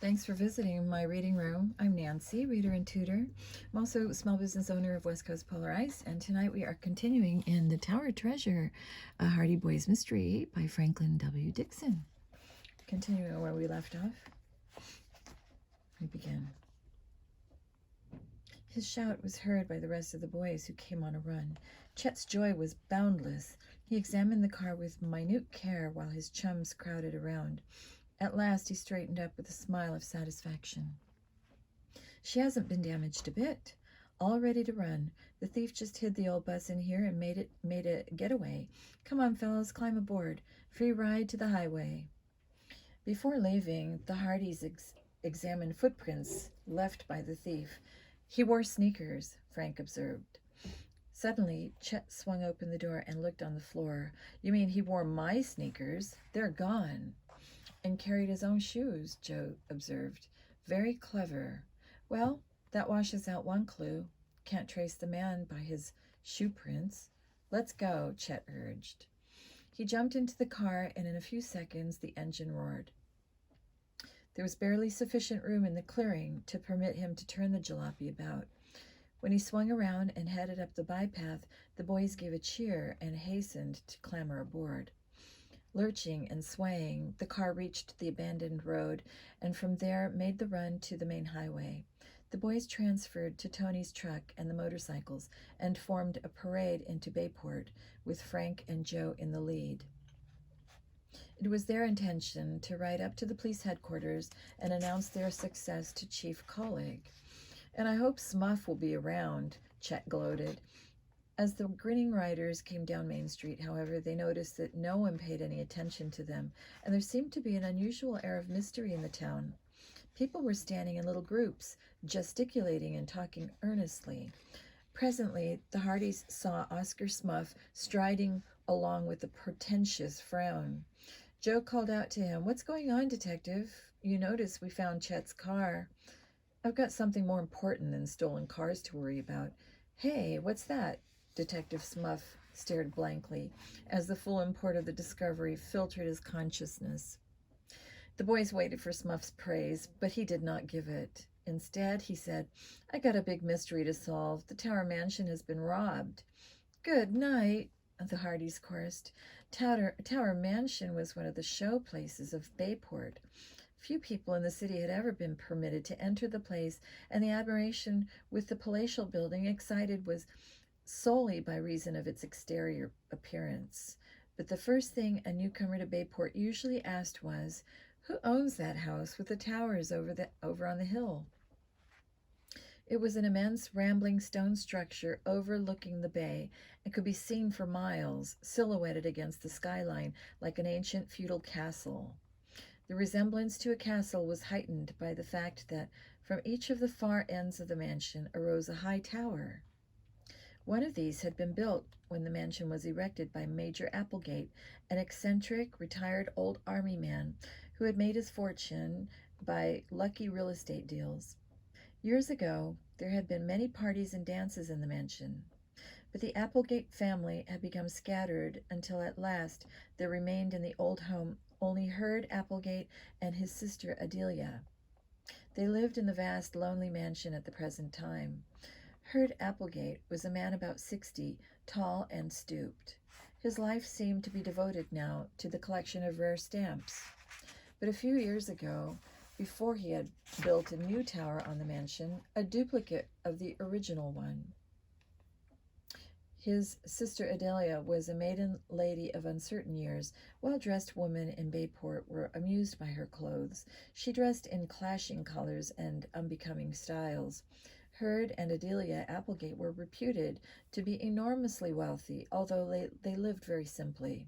Thanks for visiting my reading room. I'm Nancy, reader and tutor. I'm also small business owner of West Coast Polar Ice, and tonight we are continuing in The Tower Treasure, a Hardy Boys mystery by Franklin W. Dixon. Continuing where we left off, we begin. His shout was heard by the rest of the boys, who came on a run. Chet's joy was boundless. He examined the car with minute care while his chums crowded around. At last he straightened up with a smile of satisfaction. She hasn't been damaged a bit. All ready to run. The thief just hid the old bus in here and made a getaway. Come on, fellows, climb aboard. Free ride to the highway. Before leaving, the Hardys examined footprints left by the thief. He wore sneakers, Frank observed. Suddenly, Chet swung open the door and looked on the floor. You mean he wore my sneakers? They're gone. And carried his own shoes, Joe observed. Very clever. Well, that washes out one clue. Can't trace the man by his shoe prints. Let's go, Chet urged. He jumped into the car, and in a few seconds the engine roared. There was barely sufficient room in the clearing to permit him to turn the jalopy about. When he swung around and headed up the bypath, the boys gave a cheer and hastened to clamber aboard. Lurching and swaying, the car reached the abandoned road, and from there made the run to the main highway. The boys transferred to Tony's truck and the motorcycles and formed a parade into Bayport, with Frank and Joe in the lead. It was their intention to ride up to the police headquarters and announce their success to Chief Colleague. And I hope Smuff will be around, Chet gloated. As the grinning riders came down Main Street, however, they noticed that no one paid any attention to them, and there seemed to be an unusual air of mystery in the town. People were standing in little groups, gesticulating and talking earnestly. Presently, the Hardys saw Oscar Smuff striding along with a portentous frown. Joe called out to him, "What's going on, detective? You notice we found Chet's car." "I've got something more important than stolen cars to worry about." "Hey, what's that?" Detective Smuff stared blankly as the full import of the discovery filtered his consciousness. The boys waited for Smuff's praise, but he did not give it. Instead, he said, "I got a big mystery to solve. The Tower Mansion has been robbed." "Good night," the Hardys chorused. Tower Mansion was one of the show places of Bayport. Few people in the city had ever been permitted to enter the place, and the admiration with the palatial building excited was solely by reason of its exterior appearance. But the first thing a newcomer to Bayport usually asked was, "Who owns that house with the towers over on the hill?" It was an immense, rambling stone structure overlooking the bay and could be seen for miles, silhouetted against the skyline like an ancient feudal castle. The resemblance to a castle was heightened by the fact that from each of the far ends of the mansion arose a high tower. One of these had been built when the mansion was erected by Major Applegate, an eccentric, retired old army man who had made his fortune by lucky real estate deals. Years ago, there had been many parties and dances in the mansion, but the Applegate family had become scattered until at last there remained in the old home only Hurd Applegate and his sister Adelia. They lived in the vast, lonely mansion at the present time. Hurd Applegate was a man about 60, tall and stooped. His life seemed to be devoted now to the collection of rare stamps. But a few years ago, before he had built a new tower on the mansion, a duplicate of the original one. His sister Adelia was a maiden lady of uncertain years. Well-dressed women in Bayport were amused by her clothes. She dressed in clashing colors and unbecoming styles. Hurd and Adelia Applegate were reputed to be enormously wealthy, although they lived very simply,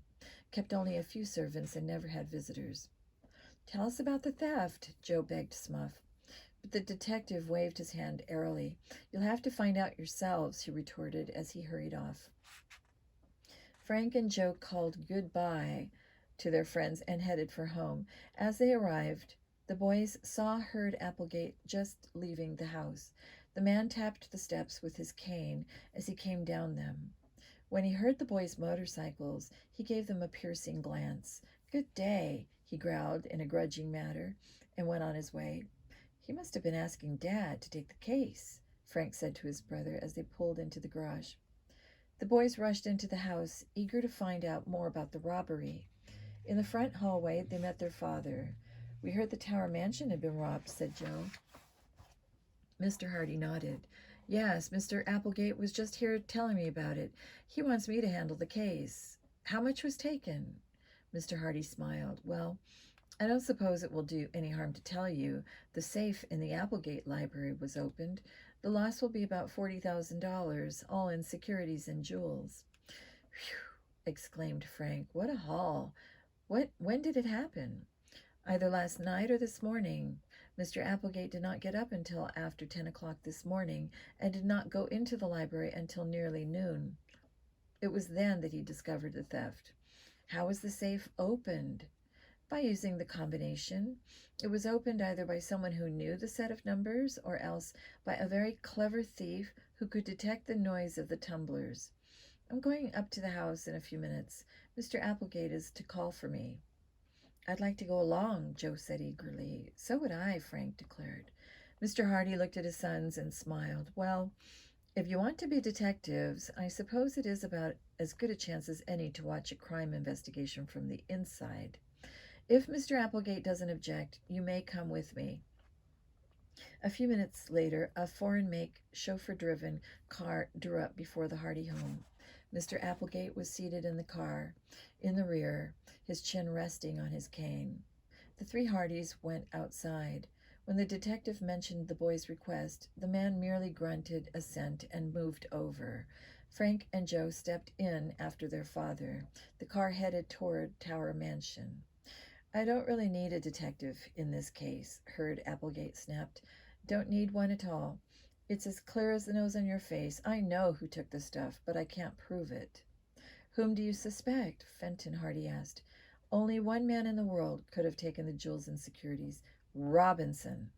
kept only a few servants, and never had visitors. "Tell us about the theft," Joe begged Smuff. But the detective waved his hand airily. "You'll have to find out yourselves," he retorted as he hurried off. Frank and Joe called goodbye to their friends and headed for home. As they arrived, the boys saw Hurd Applegate just leaving the house. The man tapped the steps with his cane as he came down them. When he heard the boys' motorcycles, he gave them a piercing glance. "Good day," he he growled in a grudging manner, and went on his way. He must have been asking Dad to take the case, Frank said to his brother as they pulled into the garage. The boys rushed into the house, eager to find out more about the robbery. In the front hallway, they met their father. "We heard the Tower Mansion had been robbed," said Joe. Mr. Hardy nodded. "Yes, Mr. Applegate was just here telling me about it. He wants me to handle the case. How much was taken?" Mr. Hardy smiled. "Well, I don't suppose it will do any harm to tell you. The safe in the Applegate library was opened. The loss will be about $40,000, all in securities and jewels." "Whew!" exclaimed Frank. "What a haul! When did it happen?" "Either last night or this morning. Mr. Applegate did not get up until after 10 o'clock this morning, and did not go into the library until nearly noon. It was then that he discovered the theft." "How was the safe opened?" "By using the combination. It was opened either by someone who knew the set of numbers, or else by a very clever thief who could detect the noise of the tumblers. I'm going up to the house in a few minutes. Mr. Applegate is to call for me." "I'd like to go along," Joe said eagerly. "So would I," Frank declared. Mr. Hardy looked at his sons and smiled. "Well, if you want to be detectives, I suppose it is about as good a chance as any to watch a crime investigation from the inside. If Mr. Applegate doesn't object, you may come with me." A few minutes later, a foreign-make, chauffeur-driven car drew up before the Hardy home. Mr. Applegate was seated in the car, in the rear, his chin resting on his cane. The three Hardys went outside. When the detective mentioned the boy's request, the man merely grunted assent and moved over. Frank and Joe stepped in after their father. The car headed toward Tower Mansion. "I don't really need a detective in this case," Hurd Applegate snapped. "Don't need one at all. It's as clear as the nose on your face. I know who took the stuff, but I can't prove it." "Whom do you suspect?" Fenton Hardy asked. "Only one man in the world could have taken the jewels and securities. Robinson."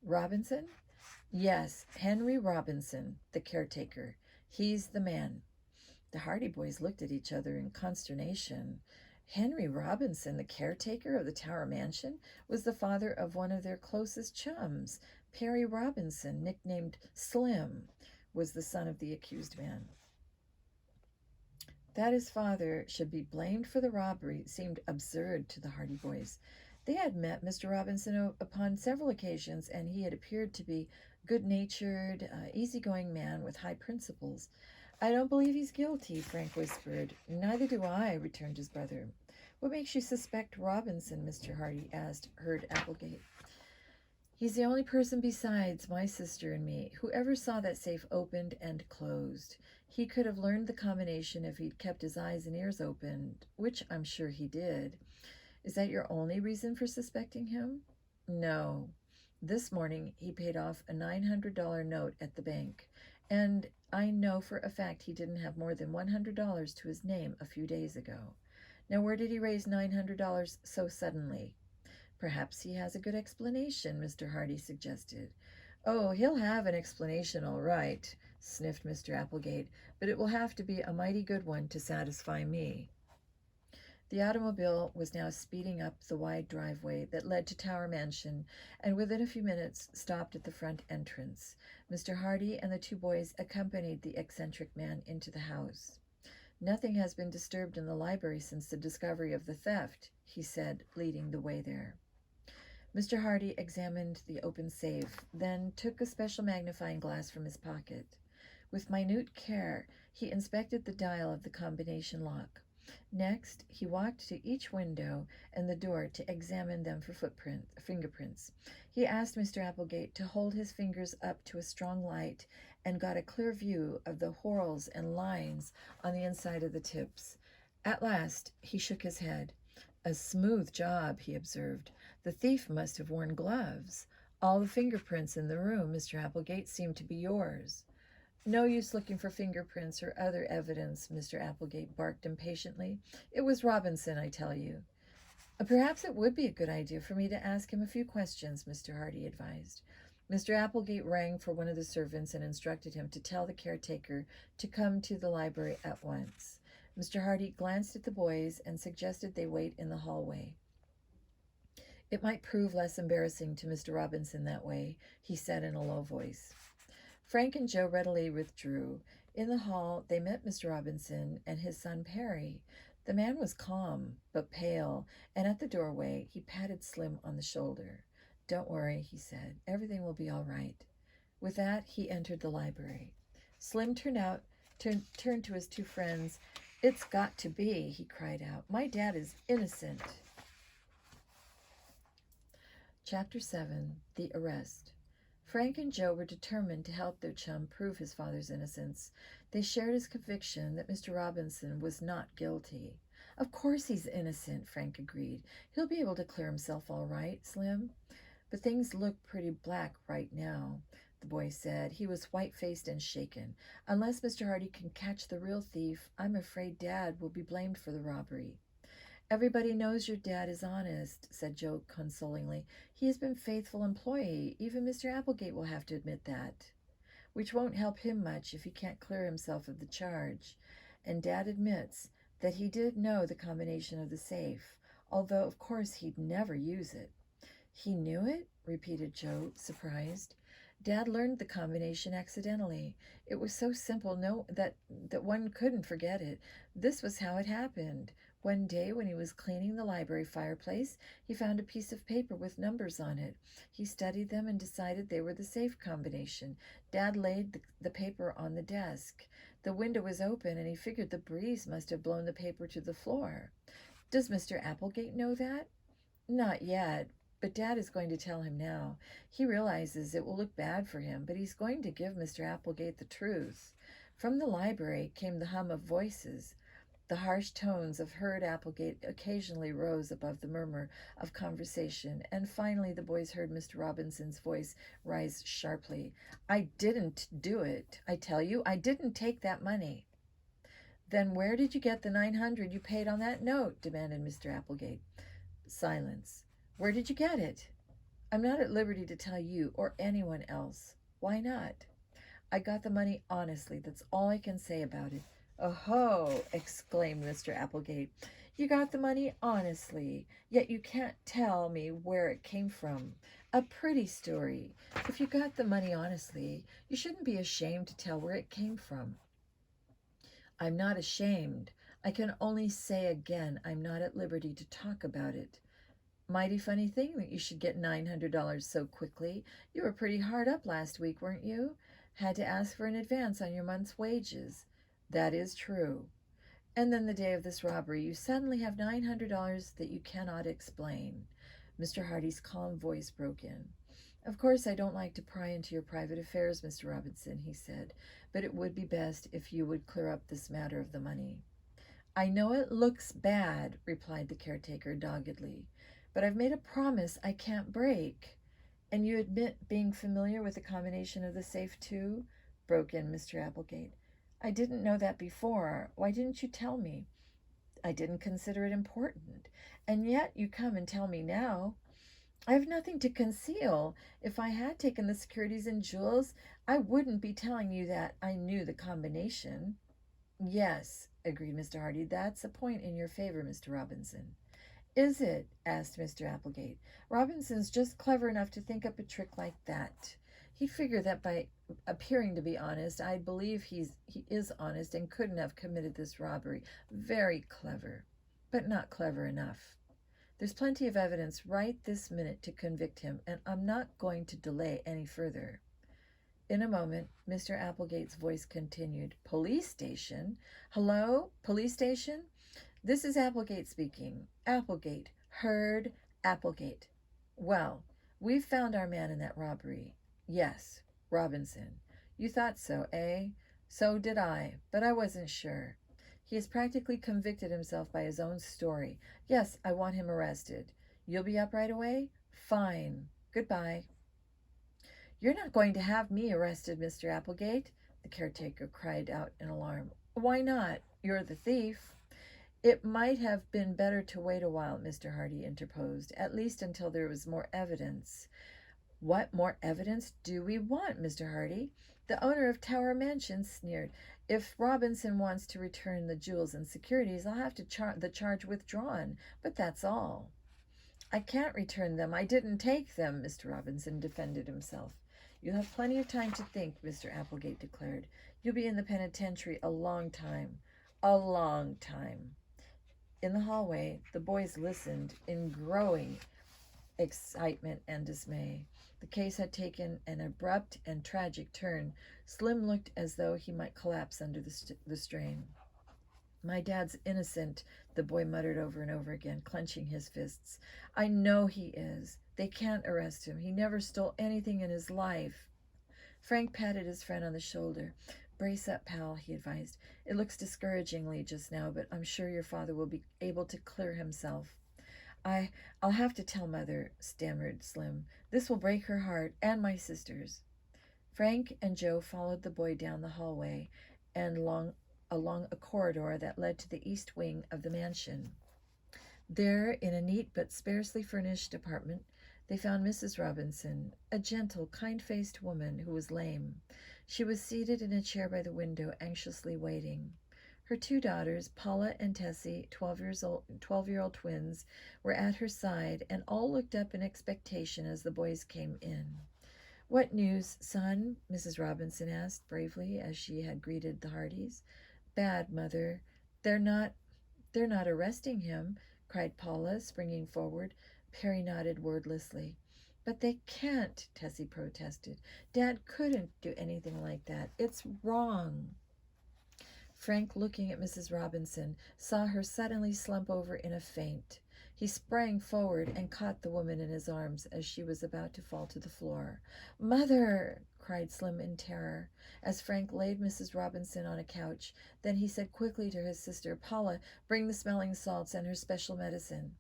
"Robinson?" "Yes, Henry Robinson, the caretaker. He's the man." The Hardy boys looked at each other in consternation. Henry Robinson, the caretaker of the Tower Mansion, was the father of one of their closest chums. Perry Robinson, nicknamed Slim, was the son of the accused man. That his father should be blamed for the robbery seemed absurd to the Hardy boys. They had met Mr. Robinson upon several occasions, and he had appeared to be good-natured, easygoing man with high principles. "I don't believe he's guilty," Frank whispered. "Neither do I," returned his brother. "What makes you suspect Robinson?" Mr. Hardy asked Hurd Applegate. "He's the only person besides my sister and me who ever saw that safe opened and closed. He could have learned the combination if he'd kept his eyes and ears open, which I'm sure he did." "Is that your only reason for suspecting him?" "No. This morning he paid off a $900 note at the bank, and I know for a fact he didn't have more than $100 to his name a few days ago. Now, where did he raise $900 so suddenly?" "Perhaps he has a good explanation," Mr. Hardy suggested. "Oh, he'll have an explanation, all right," sniffed Mr. Applegate, "but it will have to be a mighty good one to satisfy me." The automobile was now speeding up the wide driveway that led to Tower Mansion, and within a few minutes stopped at the front entrance. Mr. Hardy and the two boys accompanied the eccentric man into the house. "Nothing has been disturbed in the library since the discovery of the theft," he said, leading the way there. Mr. Hardy examined the open safe, then took a special magnifying glass from his pocket. With minute care, he inspected the dial of the combination lock. Next, he walked to each window and the door to examine them for fingerprints. He asked Mr. Applegate to hold his fingers up to a strong light and got a clear view of the whorls and lines on the inside of the tips. At last, he shook his head. "A smooth job," he observed. "The thief must have worn gloves. All the fingerprints in the room, Mr. Applegate, seem to be yours." "No use looking for fingerprints or other evidence," Mr. Applegate barked impatiently. "It was Robinson, I tell you." "Perhaps it would be a good idea for me to ask him a few questions," Mr. Hardy advised. Mr. Applegate rang for one of the servants and instructed him to tell the caretaker to come to the library at once. Mr. Hardy glanced at the boys and suggested they wait in the hallway. It might prove less embarrassing to Mr. Robinson that way, he said in a low voice. Frank and Joe readily withdrew. In the hall, they met Mr. Robinson and his son Perry. The man was calm, but pale, and at the doorway, he patted Slim on the shoulder. "Don't worry," he said. "Everything will be all right." With that, he entered the library. Slim turned to his two friends. "It's got to be," he cried out. "My dad is innocent." Chapter 7. The Arrest. Frank and Joe were determined to help their chum prove his father's innocence. They shared his conviction that Mr. Robinson was not guilty. "Of course he's innocent," Frank agreed. "He'll be able to clear himself all right, Slim." "But things look pretty black right now," the boy said. He was white-faced and shaken. "Unless Mr. Hardy can catch the real thief, I'm afraid Dad will be blamed for the robbery." "Everybody knows your dad is honest," said Joe consolingly. "He has been a faithful employee. Even Mr. Applegate will have to admit that." "Which won't help him much if he can't clear himself of the charge. And Dad admits that he did know the combination of the safe, although of course he'd never use it." "He knew it?" repeated Joe, surprised. "Dad learned the combination accidentally. It was so simple that one couldn't forget it. This was how it happened. One day when he was cleaning the library fireplace, he found a piece of paper with numbers on it. He studied them and decided they were the safe combination. Dad laid the paper on the desk. The window was open, and he figured the breeze must have blown the paper to the floor." "Does Mr. Applegate know that?" "Not yet, but Dad is going to tell him now. He realizes it will look bad for him, but he's going to give Mr. Applegate the truth." From the library came the hum of voices. The harsh tones of Herd Applegate occasionally rose above the murmur of conversation, and finally the boys heard Mr. Robinson's voice rise sharply. "I didn't do it. I tell you, I didn't take that money." "Then where did you get the $900 you paid on that note?" demanded Mr. Applegate. Silence. "Where did you get it?" "I'm not at liberty to tell you or anyone else." "Why not?" "I got the money honestly. That's all I can say about it." "Oh-ho!" exclaimed Mr. Applegate. "You got the money honestly, yet you can't tell me where it came from. A pretty story. If you got the money honestly, you shouldn't be ashamed to tell where it came from." "I'm not ashamed. I can only say again I'm not at liberty to talk about it." "Mighty funny thing that you should get $900 so quickly. You were pretty hard up last week, weren't you? Had to ask for an advance on your month's wages." "That is true." "And then the day of this robbery, you suddenly have $900 that you cannot explain." Mr. Hardy's calm voice broke in. "Of course I don't like to pry into your private affairs, Mr. Robinson," he said, "but it would be best if you would clear up this matter of the money." "I know it looks bad," replied the caretaker doggedly, "but I've made a promise I can't break." "And you admit being familiar with the combination of the safe, too?" broke in Mr. Applegate. "I didn't know that before. Why didn't you tell me?" "I didn't consider it important. And yet you come and tell me now." "I have nothing to conceal. If I had taken the securities and jewels, I wouldn't be telling you that I knew the combination." "Yes," agreed Mr. Hardy. "That's a point in your favor, Mr. Robinson." "Is it?" asked Mr. Applegate. "Robinson's just clever enough to think up a trick like that. He'd figure that by appearing to be honest, I'd believe he is honest and couldn't have committed this robbery. Very clever, but not clever enough. There's plenty of evidence right this minute to convict him, and I'm not going to delay any further." In a moment, Mr. Applegate's voice continued. "Police station? Hello? Police station? This is Applegate speaking. Applegate. Herd Applegate. Well, we've found our man in that robbery." "Yes, Robinson. You thought so, eh?" "So did I, but I wasn't sure. He has practically convicted himself by his own story. Yes, I want him arrested. You'll be up right away? Fine. Goodbye." "You're not going to have me arrested, Mr. Applegate," the caretaker cried out in alarm. "Why not? You're the thief." "It might have been better to wait a while," Mr. Hardy interposed, "at least until there was more evidence." "What more evidence do we want, Mr. Hardy?" The owner of Tower Mansion sneered. "If Robinson wants to return the jewels and securities, I'll have to the charge withdrawn, but that's all." I can't return them. I didn't take them, Mr. Robinson defended himself. You'll have plenty of time to think, Mr. Applegate declared. You'll be in the penitentiary a long time. A long time. In the hallway, the boys listened in growing excitement and dismay. The case had taken an abrupt and tragic turn. Slim looked as though he might collapse under the strain. My dad's innocent, the boy muttered over and over again, clenching his fists. I know he is. They can't arrest him. He never stole anything in his life. Frank patted his friend on the shoulder. Brace up, pal, he advised. It looks discouragingly just now, but I'm sure your father will be able to clear himself. I'll have to tell Mother, stammered Slim. This will break her heart, and my sister's. Frank and Joe followed the boy down the hallway and along a corridor that led to the east wing of the mansion. There, in a neat but sparsely furnished apartment, they found Mrs. Robinson, a gentle, kind-faced woman who was lame. She was seated in a chair by the window, anxiously waiting. Her two daughters, Paula and Tessie, 12-year-old twins, were at her side, and all looked up in expectation as the boys came in. What news, son? Mrs. Robinson asked bravely as she had greeted the Hardys. Bad, Mother. They're not arresting him, cried Paula, springing forward. Perry nodded wordlessly. But they can't, Tessie protested. Dad couldn't do anything like that. It's wrong. Frank, looking at Mrs. Robinson, saw her suddenly slump over in a faint. He sprang forward and caught the woman in his arms as she was about to fall to the floor. Mother! Cried Slim in terror, as Frank laid Mrs. Robinson on a couch. Then he said quickly to his sister, Paula, bring the smelling salts and her special medicine.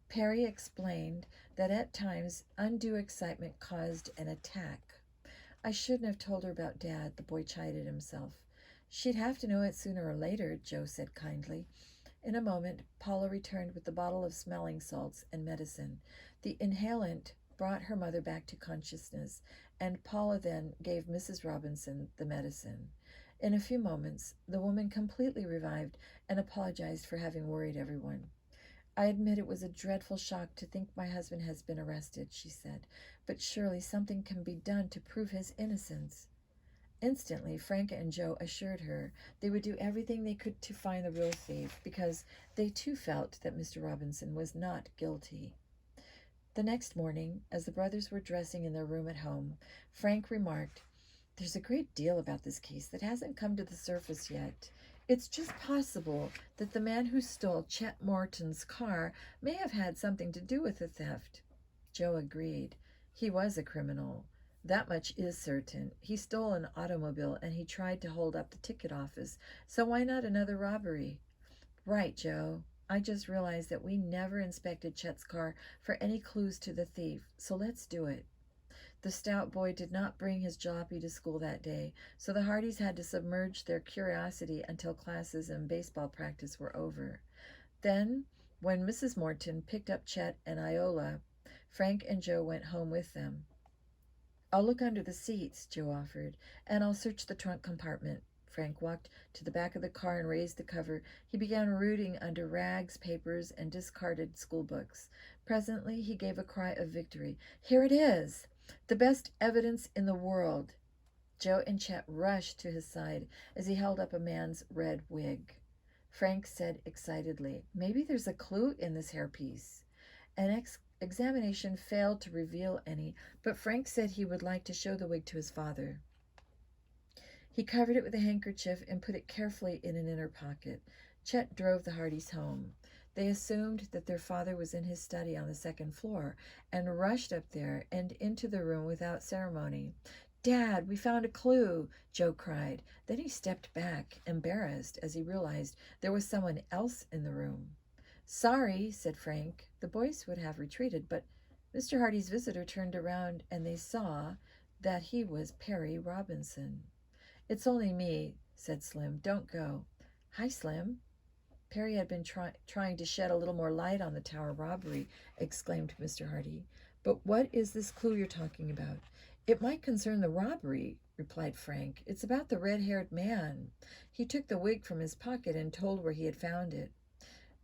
Perry explained that at times undue excitement caused an attack. I shouldn't have told her about Dad, the boy chided himself. She'd have to know it sooner or later, Joe said kindly. In a moment, Paula returned with the bottle of smelling salts and medicine. The inhalant brought her mother back to consciousness, and Paula then gave Mrs. Robinson the medicine. In a few moments, the woman completely revived and apologized for having worried everyone. I admit it was a dreadful shock to think my husband has been arrested, she said, but surely something can be done to prove his innocence. Instantly, Frank and Joe assured her they would do everything they could to find the real thief, because they too felt that Mr. Robinson was not guilty. The next morning, as the brothers were dressing in their room at home, Frank remarked, There's a great deal about this case that hasn't come to the surface yet. It's just possible that the man who stole Chet Morton's car may have had something to do with the theft. Joe agreed. He was a criminal. That much is certain. He stole an automobile and he tried to hold up the ticket office, so why not another robbery? Right, Joe. I just realized that we never inspected Chet's car for any clues to the thief, so let's do it. The stout boy did not bring his jalopy to school that day, so the Hardys had to submerge their curiosity until classes and baseball practice were over. Then, when Mrs. Morton picked up Chet and Iola, Frank and Joe went home with them. I'll look under the seats, Joe offered, and I'll search the trunk compartment. Frank walked to the back of the car and raised the cover. He began rooting under rags, papers, and discarded school books. Presently, he gave a cry of victory. Here it is! The best evidence in the world. Joe and Chet rushed to his side as he held up a man's red wig. Frank said excitedly, Maybe there's a clue in this hairpiece. An examination failed to reveal any, but Frank said he would like to show the wig to his father. He covered it with a handkerchief and put it carefully in an inner pocket. Chet drove the Hardys home. They assumed that their father was in his study on the second floor and rushed up there and into the room without ceremony. Dad, we found a clue, Joe cried. Then he stepped back, embarrassed, as he realized there was someone else in the room. Sorry, said Frank. The boys would have retreated, but Mr. Hardy's visitor turned around and they saw that he was Perry Robinson. It's only me, said Slim. Don't go. Hi, Slim. Perry had been trying to shed a little more light on the tower robbery, exclaimed Mr. Hardy. But what is this clue you're talking about? It might concern the robbery, replied Frank. It's about the red-haired man. He took the wig from his pocket and told where he had found it.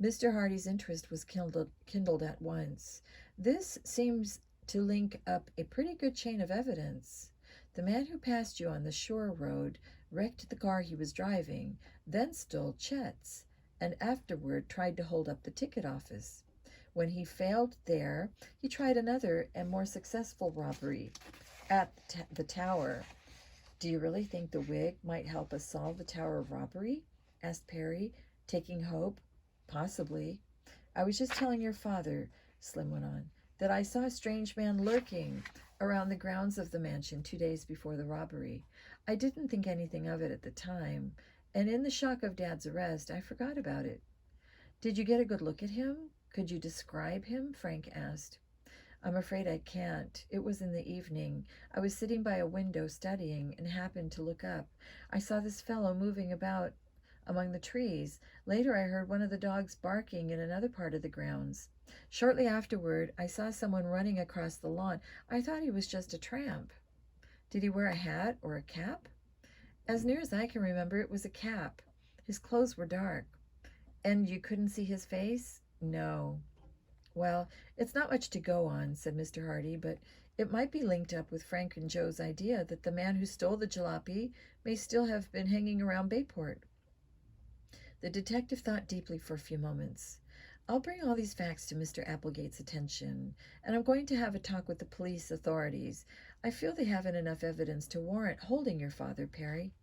Mr. Hardy's interest was kindled at once. This seems to link up a pretty good chain of evidence. The man who passed you on the shore road wrecked the car he was driving, then stole Chet's, and afterward tried to hold up the ticket office. When he failed there, he tried another and more successful robbery at the tower. Do you really think the wig might help us solve the tower robbery? Asked Perry, taking hope. Possibly. I was just telling your father, Slim went on, that I saw a strange man lurking around the grounds of the mansion 2 days before the robbery. I didn't think anything of it at the time, and in the shock of Dad's arrest, I forgot about it. Did you get a good look at him? Could you describe him? Frank asked. I'm afraid I can't. It was in the evening. I was sitting by a window studying and happened to look up. I saw this fellow moving about among the trees. Later, I heard one of the dogs barking in another part of the grounds. Shortly afterward, I saw someone running across the lawn. I thought he was just a tramp. Did he wear a hat or a cap? As near as I can remember, it was a cap. His clothes were dark. And you couldn't see his face? No. Well, it's not much to go on, said Mr. Hardy, but it might be linked up with Frank and Joe's idea that the man who stole the jalopy may still have been hanging around Bayport. The detective thought deeply for a few moments. I'll bring all these facts to Mr. Applegate's attention, and I'm going to have a talk with the police authorities. I feel they haven't enough evidence to warrant holding your father, Perry.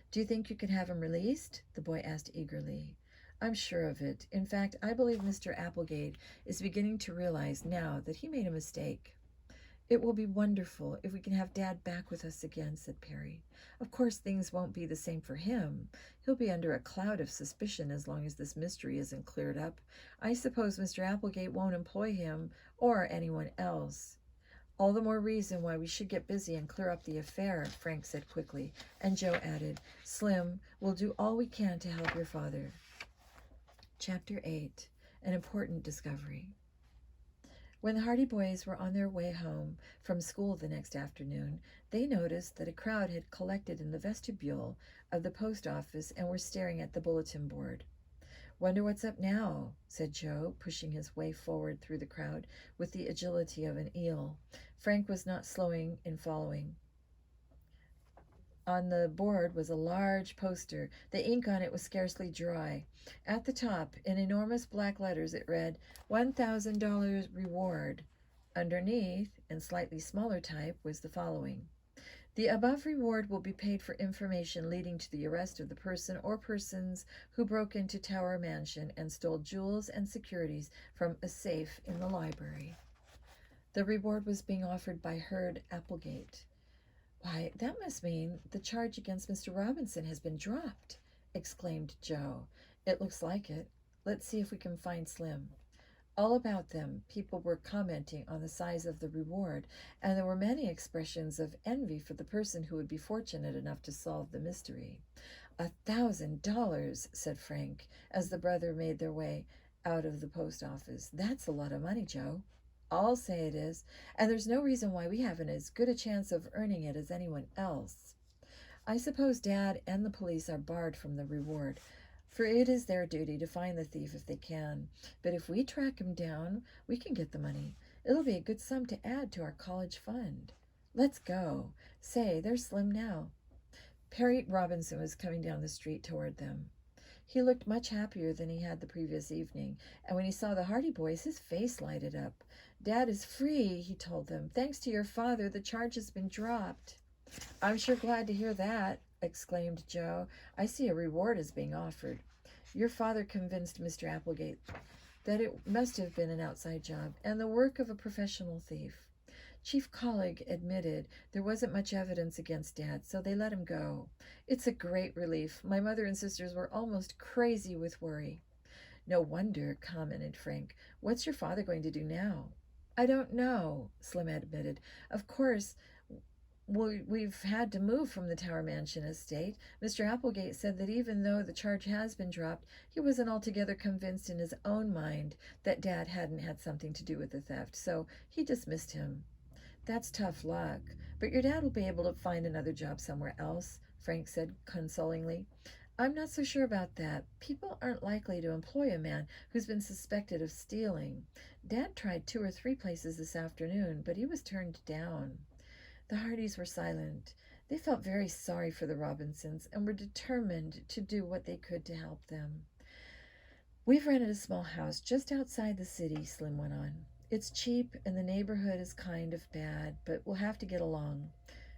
Do you think you can have him released? The boy asked eagerly. I'm sure of it. In fact, I believe Mr. Applegate is beginning to realize now that he made a mistake. It will be wonderful if we can have Dad back with us again, said Perry. Of course, things won't be the same for him. He'll be under a cloud of suspicion as long as this mystery isn't cleared up. I suppose Mr. Applegate won't employ him or anyone else. All the more reason why we should get busy and clear up the affair, Frank said quickly, and Joe added, Slim, we'll do all we can to help your father. Chapter 8, An Important Discovery. When the Hardy boys were on their way home from school the next afternoon, they noticed that a crowd had collected in the vestibule of the post office and were staring at the bulletin board. Wonder what's up now, said Joe, pushing his way forward through the crowd with the agility of an eel. Frank was not slowing in following. On the board was a large poster. The ink on it was scarcely dry. At the top, in enormous black letters, it read, $1,000 reward. Underneath, in slightly smaller type, was the following. The above reward will be paid for information leading to the arrest of the person or persons who broke into Tower Mansion and stole jewels and securities from a safe in the library. The reward was being offered by Hurd Applegate. Why, that must mean the charge against Mr. Robinson has been dropped, exclaimed Joe. It looks like it. Let's see if we can find Slim. All about them, people were commenting on the size of the reward, and there were many expressions of envy for the person who would be fortunate enough to solve the mystery. $1,000, said Frank, as the brother made their way out of the post office. That's a lot of money, Joe. I'll say it is, and there's no reason why we haven't as good a chance of earning it as anyone else. I suppose Dad and the police are barred from the reward, for it is their duty to find the thief if they can. But if we track him down, we can get the money. It'll be a good sum to add to our college fund. Let's go. Say, there's Slim now. Perry Robinson was coming down the street toward them. He looked much happier than he had the previous evening, and when he saw the Hardy boys, his face lighted up. Dad is free, he told them. Thanks to your father, the charge has been dropped. I'm sure glad to hear that, exclaimed Joe. I see a reward is being offered. Your father convinced Mr. Applegate that it must have been an outside job and the work of a professional thief. Chief Colleague admitted there wasn't much evidence against Dad, so they let him go. It's a great relief. My mother and sisters were almost crazy with worry. No wonder, commented Frank. What's your father going to do now? I don't know, Slim admitted. Of course, we've had to move from the Tower Mansion estate. Mr. Applegate said that even though the charge has been dropped, he wasn't altogether convinced in his own mind that Dad hadn't had something to do with the theft, so he dismissed him. That's tough luck, but your dad will be able to find another job somewhere else, Frank said consolingly. I'm not so sure about that. People aren't likely to employ a man who's been suspected of stealing. Dad tried 2 or 3 places this afternoon, but he was turned down. The Hardys were silent. They felt very sorry for the Robinsons and were determined to do what they could to help them. We've rented a small house just outside the city, Slim went on. It's cheap and the neighborhood is kind of bad, but we'll have to get along.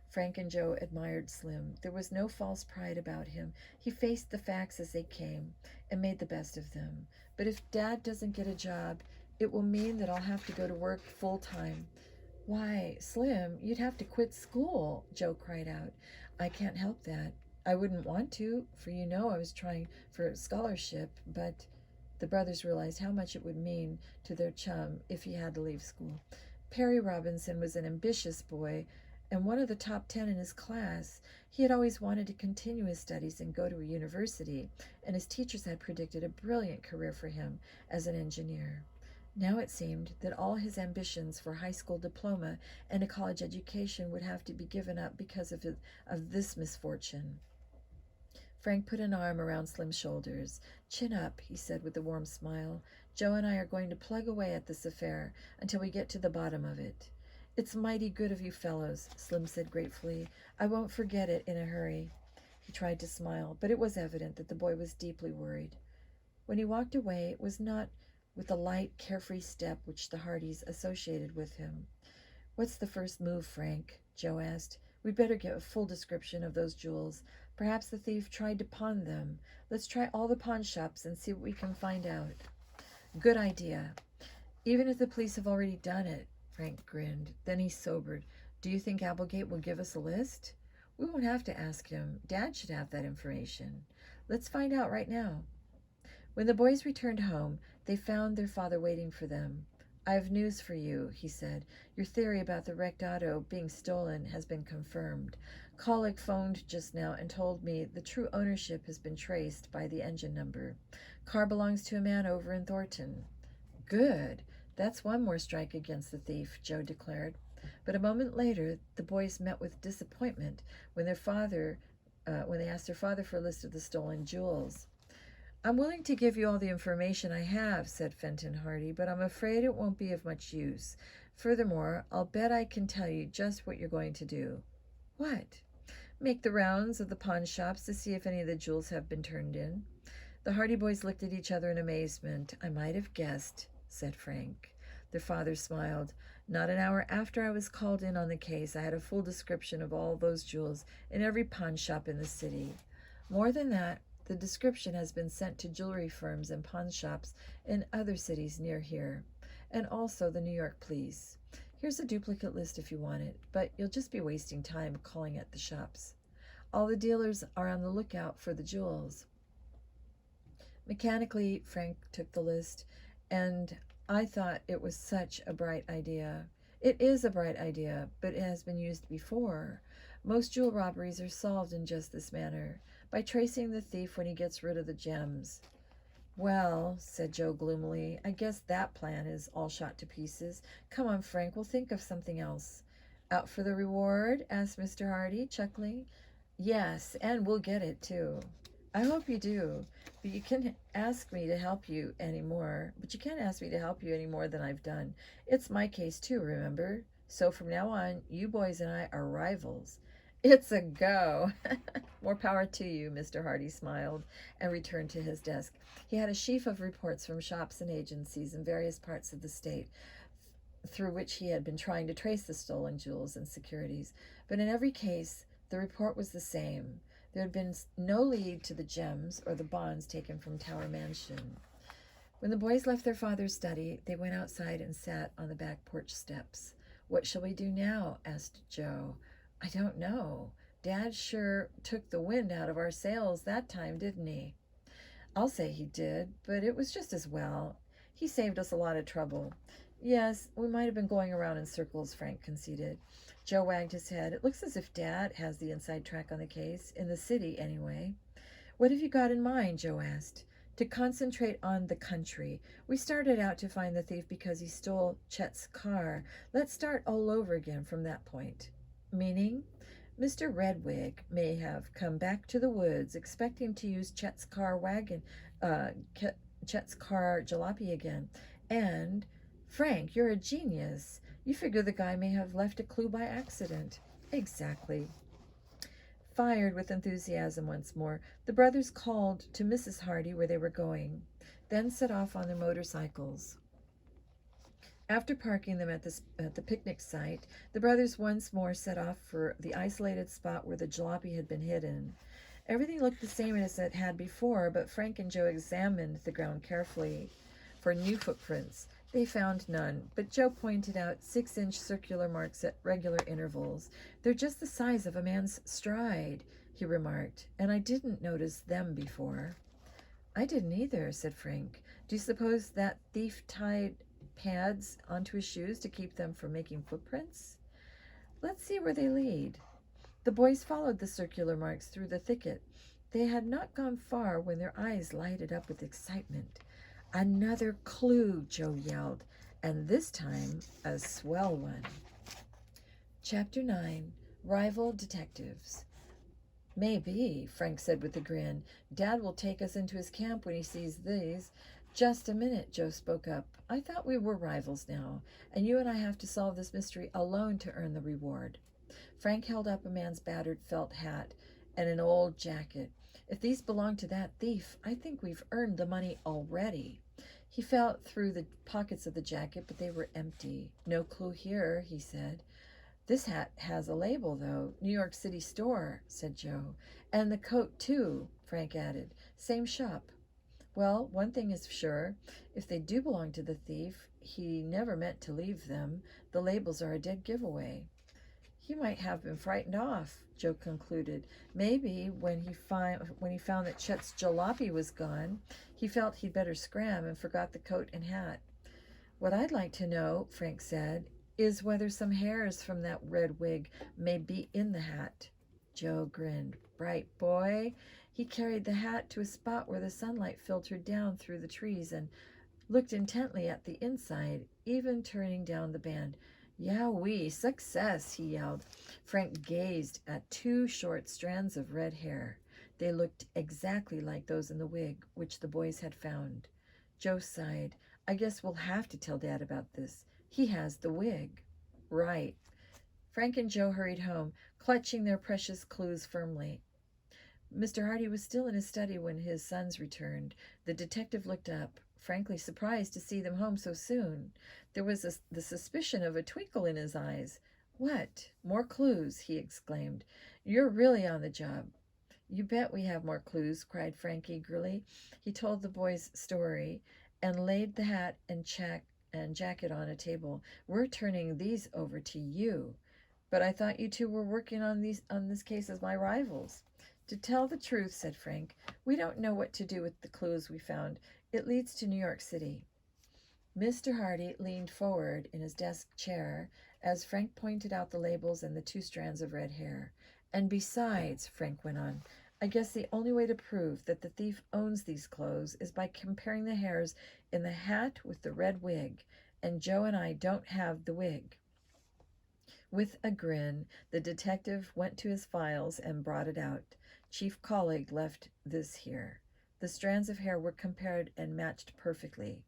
Frank and Joe admired Slim. There was no false pride about him. He faced the facts as they came and made the best of them. But if Dad doesn't get a job, it will mean that I'll have to go to work full time. Why, Slim, you'd have to quit school, Joe cried out. I can't help that. I wouldn't want to, for you know I was trying for a scholarship, but the brothers realized how much it would mean to their chum if he had to leave school. Perry Robinson was an ambitious boy and one of the top 10 in his class. He had always wanted to continue his studies and go to a university, and his teachers had predicted a brilliant career for him as an engineer. Now it seemed that all his ambitions for a high school diploma and a college education would have to be given up because of this misfortune. Frank put an arm around Slim's shoulders. Chin up, he said with a warm smile. Joe and I are going to plug away at this affair until we get to the bottom of it. It's mighty good of you fellows, Slim said gratefully. I won't forget it in a hurry. He tried to smile, but it was evident that the boy was deeply worried. When he walked away, it was not with the light, carefree step which the Hardys associated with him. What's the first move, Frank? Joe asked. We'd better get a full description of those jewels. Perhaps the thief tried to pawn them. Let's try all the pawn shops and see what we can find out. Good idea. Even if the police have already done it, Frank grinned. Then he sobered. Do you think Applegate will give us a list? We won't have to ask him. Dad should have that information. Let's find out right now. When the boys returned home, they found their father waiting for them. I have news for you, he said. Your theory about the wrecked auto being stolen has been confirmed. Colic phoned just now and told me the true ownership has been traced by the engine number. Car belongs to a man over in Thornton. Good. That's one more strike against the thief, Joe declared. But a moment later, the boys met with disappointment when they asked their father for a list of the stolen jewels. I'm willing to give you all the information I have, said Fenton Hardy, but I'm afraid it won't be of much use. Furthermore, I'll bet I can tell you just what you're going to do. What? Make the rounds of the pawn shops to see if any of the jewels have been turned in. The Hardy boys looked at each other in amazement. I might have guessed, said Frank. Their father smiled. Not an hour after I was called in on the case, I had a full description of all those jewels in every pawn shop in the city. More than that, the description has been sent to jewelry firms and pawn shops in other cities near here, and also the New York police. Here's a duplicate list if you want it, but you'll just be wasting time calling at the shops. All the dealers are on the lookout for the jewels. Mechanically, Frank took the list, and I thought it was such a bright idea. It is a bright idea, but it has been used before. Most jewel robberies are solved in just this manner, by tracing the thief when he gets rid of the gems. Well, said Joe gloomily, I guess that plan is all shot to pieces. Come on, Frank, we'll think of something else. Out for the reward? Asked Mr. Hardy, chuckling. Yes, and we'll get it, too. I hope you do, but you can't ask me to help you any more. But you can't ask me to help you any more than I've done. It's my case, too, remember? So from now on, you boys and I are rivals. It's a go. More power to you, Mr. Hardy smiled and returned to his desk. He had a sheaf of reports from shops and agencies in various parts of the state through which he had been trying to trace the stolen jewels and securities. But in every case, the report was the same. There had been no lead to the gems or the bonds taken from Tower Mansion. When the boys left their father's study, they went outside and sat on the back porch steps. What shall we do now? Asked Joe. I don't know. Dad sure took the wind out of our sails that time, didn't he? I'll say he did, but it was just as well. He saved us a lot of trouble. Yes, we might have been going around in circles, Frank conceded. Joe wagged his head. It looks as if Dad has the inside track on the case, in the city anyway. What have you got in mind? Joe asked. To concentrate on the country. We started out to find the thief because he stole Chet's car. Let's start all over again from that point. Meaning? Mr. Redwig may have come back to the woods expecting to use uh, Chet's car jalopy again. And, Frank, you're a genius. You figure the guy may have left a clue by accident. Exactly. Fired with enthusiasm once more, the brothers called to Mrs. Hardy where they were going, then set off on their motorcycles. After parking them at the picnic site, the brothers once more set off for the isolated spot where the jalopy had been hidden. Everything looked the same as it had before, but Frank and Joe examined the ground carefully for new footprints. They found none, but Joe pointed out 6-inch circular marks at regular intervals. They're just the size of a man's stride, he remarked, and I didn't notice them before. I didn't either, said Frank. Do you suppose that thief tied pads onto his shoes to keep them from making footprints? Let's see where they lead. The boys followed the circular marks through the thicket. They had not gone far when their eyes lighted up with excitement. Another clue, Joe yelled, and this time a swell one. Chapter 9, Rival Detectives. Maybe, Frank said with a grin. Dad will take us into his camp when he sees these. Just a minute, Joe spoke up. I thought we were rivals now, and you and I have to solve this mystery alone to earn the reward. Frank held up a man's battered felt hat and an old jacket. If these belong to that thief, I think we've earned the money already. He felt through the pockets of the jacket, but they were empty. No clue here, he said. This hat has a label, though. New York City store, said Joe. And the coat, too, Frank added. Same shop. Well, one thing is sure. If they do belong to the thief, he never meant to leave them. The labels are a dead giveaway. He might have been frightened off, Joe concluded. Maybe when he found that Chet's jalopy was gone, he felt he'd better scram and forgot the coat and hat. What I'd like to know, Frank said, is whether some hairs from that red wig may be in the hat. Joe grinned. Bright boy. He carried the hat to a spot where the sunlight filtered down through the trees and looked intently at the inside, even turning down the band. Yowee, success, he yelled. Frank gazed at 2 short strands of red hair. They looked exactly like those in the wig, which the boys had found. Joe sighed. I guess we'll have to tell Dad about this. He has the wig. Right. Frank and Joe hurried home, clutching their precious clues firmly. Mr. Hardy was still in his study when his sons returned. The detective looked up, frankly surprised to see them home so soon. There was the suspicion of a twinkle in his eyes. What? More clues, he exclaimed. You're really on the job. You bet we have more clues, cried Frank eagerly. He told the boys' story and laid the hat and jacket on a table. We're turning these over to you. But I thought you two were working on this case as my rivals. To tell the truth, said Frank, we don't know what to do with the clues we found. It leads to New York City. Mr. Hardy leaned forward in his desk chair as Frank pointed out the labels and the 2 strands of red hair. And besides, Frank went on, I guess the only way to prove that the thief owns these clothes is by comparing the hairs in the hat with the red wig, and Joe and I don't have the wig. With a grin, the detective went to his files and brought it out. Chief Colleague left this here. The strands of hair were compared and matched perfectly.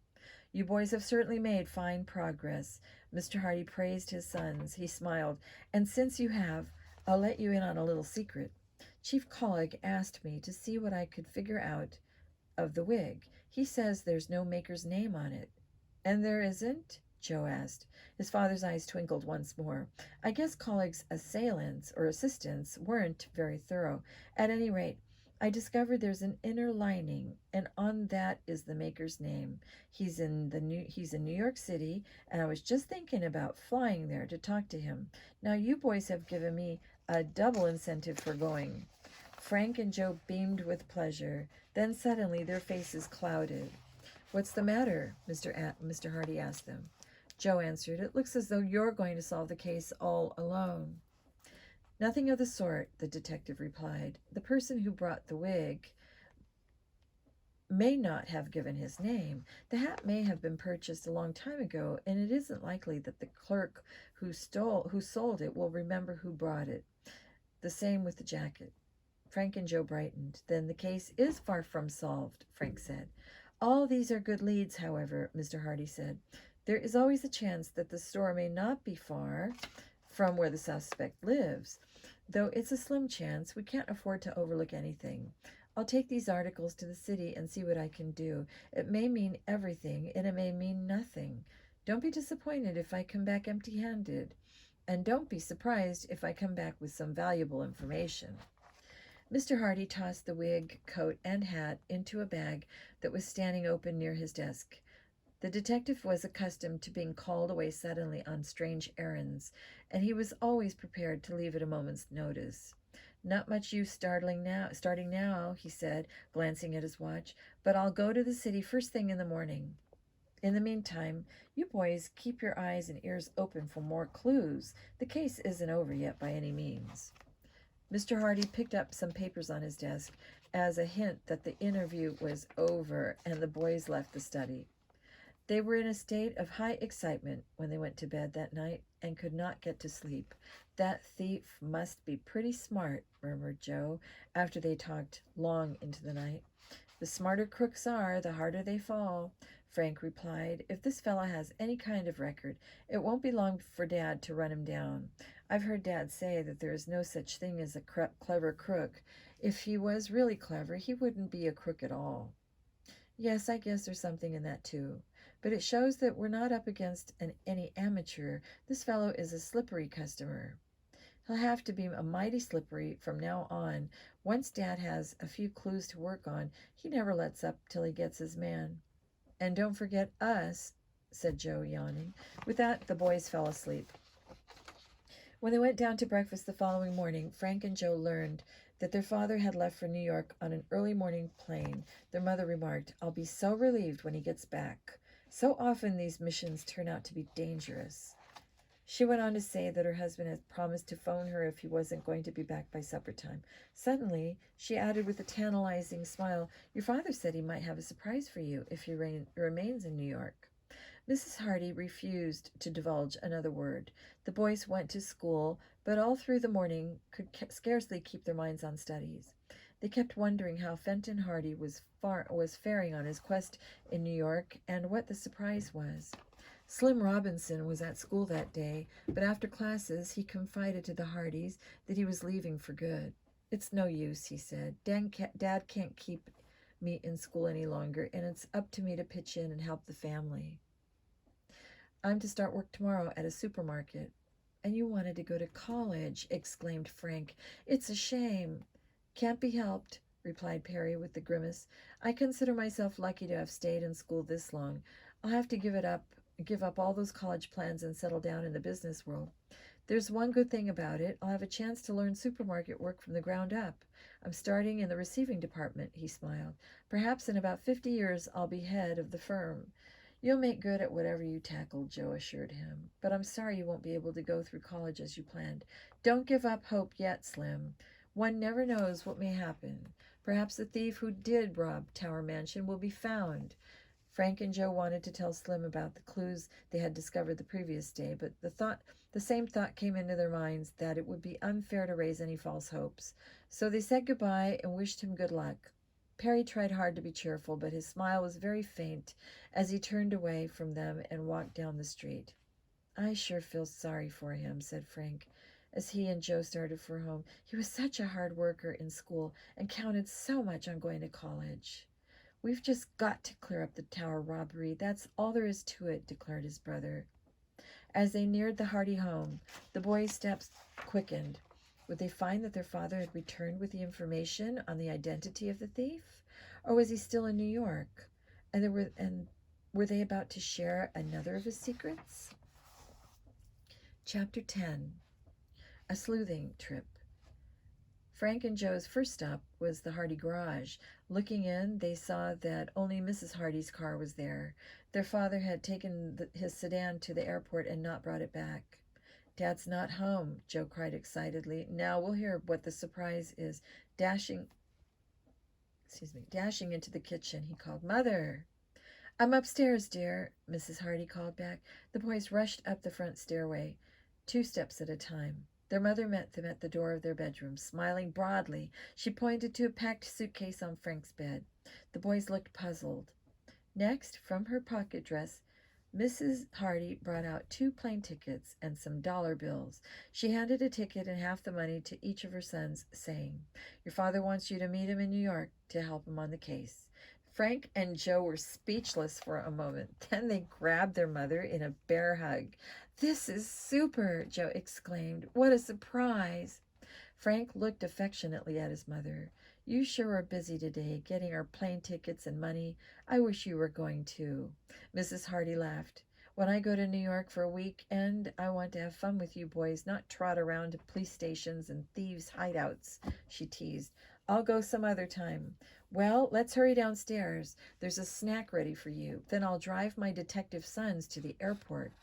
You boys have certainly made fine progress. Mr. Hardy praised his sons. He smiled. And since you have, I'll let you in on a little secret. Chief Colleague asked me to see what I could figure out of the wig. He says there's no maker's name on it. And there isn't? Joe asked. His father's eyes twinkled once more. I guess Colleague's assailants or assistants weren't very thorough. At any rate, I discovered there's an inner lining, and on that is the maker's name. He's in New York City, and I was just thinking about flying there to talk to him. Now you boys have given me a double incentive for going. Frank and Joe beamed with pleasure. Then suddenly their faces clouded. What's the matter? Mr. Hardy asked them. Joe answered, It looks as though you're going to solve the case all alone. Nothing of the sort, the detective replied. The person who brought the wig may not have given his name. The hat may have been purchased a long time ago, and it isn't likely that the clerk who sold it will remember who brought it. The same with the jacket. Frank and Joe brightened. Then the case is far from solved, Frank said. All these are good leads, however, Mr. Hardy said. There is always a chance that the store may not be far from where the suspect lives. Though it's a slim chance, we can't afford to overlook anything. I'll take these articles to the city and see what I can do. It may mean everything, and it may mean nothing. Don't be disappointed if I come back empty-handed. And don't be surprised if I come back with some valuable information. Mr. Hardy tossed the wig, coat, and hat into a bag that was standing open near his desk. The detective was accustomed to being called away suddenly on strange errands, and he was always prepared to leave at a moment's notice. Not much use starting now, he said, glancing at his watch, but I'll go to the city first thing in the morning. In the meantime, you boys keep your eyes and ears open for more clues. The case isn't over yet by any means. Mr. Hardy picked up some papers on his desk as a hint that the interview was over, and the boys left the study. They were in a state of high excitement when they went to bed that night and could not get to sleep. That thief must be pretty smart, murmured Joe, after they talked long into the night. The smarter crooks are, the harder they fall, Frank replied. If this fellow has any kind of record, it won't be long for Dad to run him down. I've heard Dad say that there is no such thing as a clever crook. If he was really clever, he wouldn't be a crook at all. Yes, I guess there's something in that, too. But it shows that we're not up against any amateur. This fellow is a slippery customer. He'll have to be a mighty slippery from now on. Once Dad has a few clues to work on, he never lets up till he gets his man. And don't forget us, said Joe, yawning. With that, the boys fell asleep. When they went down to breakfast the following morning, Frank and Joe learned that their father had left for New York on an early morning plane. Their mother remarked, I'll be so relieved when he gets back. So often these missions turn out to be dangerous. She went on to say that her husband had promised to phone her if he wasn't going to be back by supper time. Suddenly, she added with a tantalizing smile, Your father said he might have a surprise for you if he remains in New York. Mrs. Hardy refused to divulge another word. The boys went to school, but all through the morning could scarcely keep their minds on studies. They kept wondering how Fenton Hardy was faring on his quest in New York and what the surprise was. Slim Robinson was at school that day, but after classes he confided to the Hardys that he was leaving for good. It's no use, he said. Dad can't keep me in school any longer, and it's up to me to pitch in and help the family. I'm to start work tomorrow at a supermarket. And you wanted to go to college, exclaimed Frank. It's a shame. Can't be helped, replied Perry with a grimace. I consider myself lucky to have stayed in school this long. I'll have to give up all those college plans and settle down in the business world. There's one good thing about it. I'll have a chance to learn supermarket work from the ground up. I'm starting in the receiving department, he smiled. Perhaps in about 50 years I'll be head of the firm. You'll make good at whatever you tackle, Joe assured him. But I'm sorry you won't be able to go through college as you planned. Don't give up hope yet, Slim. One never knows what may happen. Perhaps the thief who did rob Tower Mansion will be found. Frank and Joe wanted to tell Slim about the clues they had discovered the previous day, but the same thought came into their minds, that it would be unfair to raise any false hopes. So they said goodbye and wished him good luck. Perry tried hard to be cheerful, but his smile was very faint as he turned away from them and walked down the street. I sure feel sorry for him, said Frank, as he and Joe started for home. He was such a hard worker in school and counted so much on going to college. We've just got to clear up the tower robbery. That's all there is to it, declared his brother. As they neared the Hardy home, the boys' steps quickened. Would they find that their father had returned with the information on the identity of the thief? Or was he still in New York? And were they about to share another of his secrets? Chapter 10. A Sleuthing Trip. Frank and Joe's first stop was the Hardy garage. Looking in, they saw that only Mrs. Hardy's car was there. Their father had taken his sedan to the airport and not brought it back. Dad's not home, Joe cried excitedly. Now we'll hear what the surprise is. Dashing into the kitchen, he called, Mother! I'm upstairs, dear, Mrs. Hardy called back. The boys rushed up the front stairway, 2 steps at a time. Their mother met them at the door of their bedroom. Smiling broadly, she pointed to a packed suitcase on Frank's bed. The boys looked puzzled. Next, from her pocket dress, Mrs. Hardy brought out 2 plane tickets and some dollar bills. She handed a ticket and half the money to each of her sons, saying, "Your father wants you to meet him in New York to help him on the case." Frank and Joe were speechless for a moment. Then they grabbed their mother in a bear hug. "This is super," Joe exclaimed. "What a surprise." Frank looked affectionately at his mother. "You sure are busy today, getting our plane tickets and money. I wish you were going too." Mrs. Hardy laughed. "When I go to New York for a weekend, I want to have fun with you boys, not trot around to police stations and thieves' hideouts," she teased. "I'll go some other time." "Well, let's hurry downstairs. There's a snack ready for you. Then I'll drive my detective sons to the airport."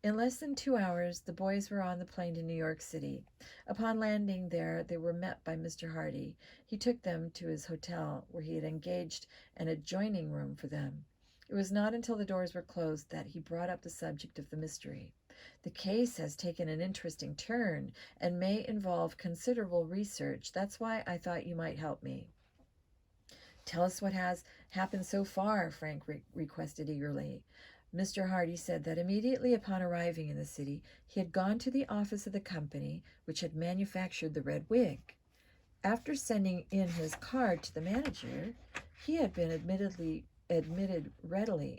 In less than 2 hours, the boys were on the plane to New York City. Upon landing there, they were met by Mr. Hardy. He took them to his hotel, where he had engaged an adjoining room for them. It was not until the doors were closed that he brought up the subject of the mystery. "The case has taken an interesting turn and may involve considerable research. That's why I thought you might help me." "Tell us what has happened so far," Frank requested eagerly. Mr. Hardy said that immediately upon arriving in the city, he had gone to the office of the company which had manufactured the red wig. After sending in his card to the manager, he had been admitted readily.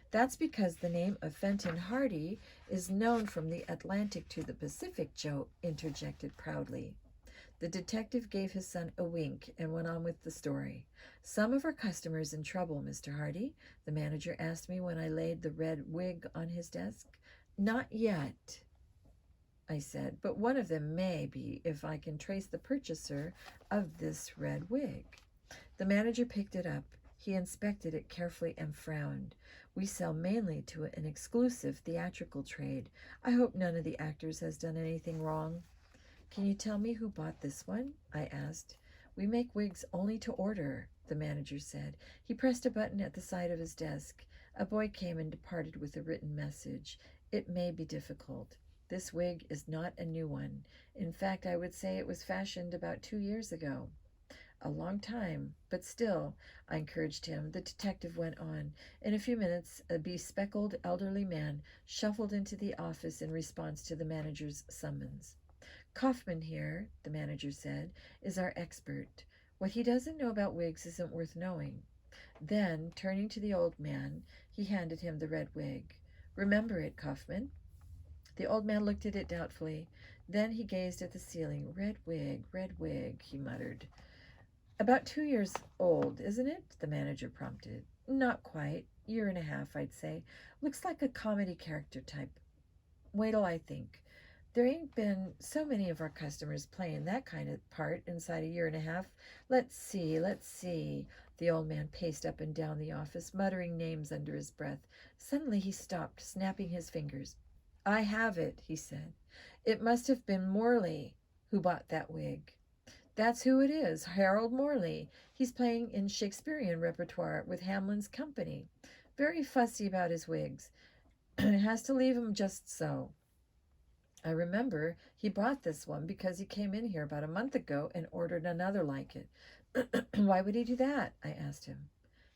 "That's because the name of Fenton Hardy is known from the Atlantic to the Pacific," Joe interjected proudly. The detective gave his son a wink and went on with the story. "Some of our customers in trouble, Mr. Hardy?" the manager asked me when I laid the red wig on his desk. "Not yet," I said, "but one of them may be if I can trace the purchaser of this red wig." The manager picked it up. He inspected it carefully and frowned. "We sell mainly to an exclusive theatrical trade. I hope none of the actors has done anything wrong." "Can you tell me who bought this one?" I asked. "We make wigs only to order," the manager said. He pressed a button at the side of his desk. A boy came and departed with a written message. "It may be difficult. This wig is not a new one. In fact, I would say it was fashioned about 2 years ago." "A long time, but still," I encouraged him. The detective went on. In a few minutes, a bespectacled elderly man shuffled into the office in response to the manager's summons. "Kaufman here," the manager said, "is our expert. What he doesn't know about wigs isn't worth knowing." Then, turning to the old man, he handed him the red wig. "Remember it, Kaufman." The old man looked at it doubtfully. Then he gazed at the ceiling. Red wig," he muttered. "About 2 years old, isn't it?" the manager prompted. "Not quite. 1.5 years, I'd say. Looks like a comedy character type. Wait till I think. There ain't been so many of our customers playing that kind of part inside a 1.5 years. Let's see. The old man paced up and down the office, muttering names under his breath. Suddenly he stopped, snapping his fingers. "I have it," he said. "It must have been Morley who bought that wig." "That's who it is, Harold Morley. He's playing in Shakespearean repertoire with Hamlin's company. Very fussy about his wigs. Has to leave 'em just so. I remember he bought this one because he came in here about a month ago and ordered another like it." "Why would he do that?" I asked him.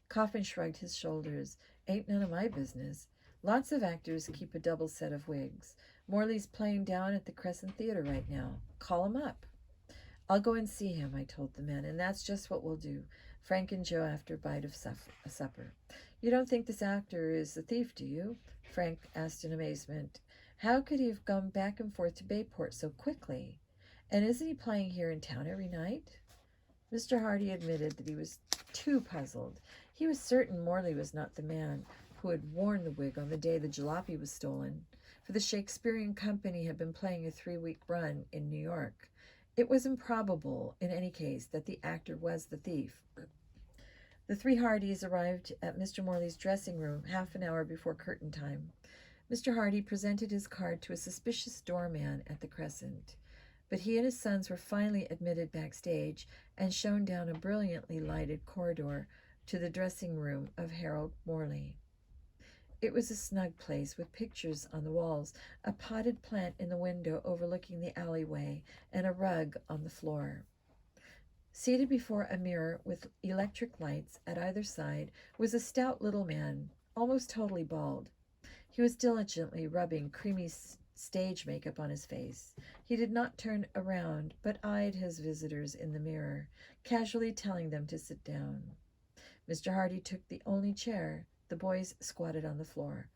Kaufman shrugged his shoulders. "Ain't none of my business. Lots of actors keep a double set of wigs. Morley's playing down at the Crescent Theater right now. Call him up." "I'll go and see him," I told the men, "and that's just what we'll do. Frank and Joe after a bite of supper." "You don't think this actor is a thief, do you?" Frank asked in amazement. "How could he have gone back and forth to Bayport so quickly? And isn't he playing here in town every night?" Mr. Hardy admitted that he was too puzzled. He was certain Morley was not the man who had worn the wig on the day the jalopy was stolen, for the Shakespearean company had been playing a 3-week run in New York. It was improbable, in any case, that the actor was the thief. The 3 Hardys arrived at Mr. Morley's dressing room half an hour before curtain time. Mr. Hardy presented his card to a suspicious doorman at the Crescent, but he and his sons were finally admitted backstage and shown down a brilliantly lighted corridor to the dressing room of Harold Morley. It was a snug place with pictures on the walls, a potted plant in the window overlooking the alleyway, and a rug on the floor. Seated before a mirror with electric lights at either side was a stout little man, almost totally bald. He was diligently rubbing creamy stage makeup on his face. He did not turn around, but eyed his visitors in the mirror, casually telling them to sit down. Mr. Hardy took the only chair. The boys squatted on the floor.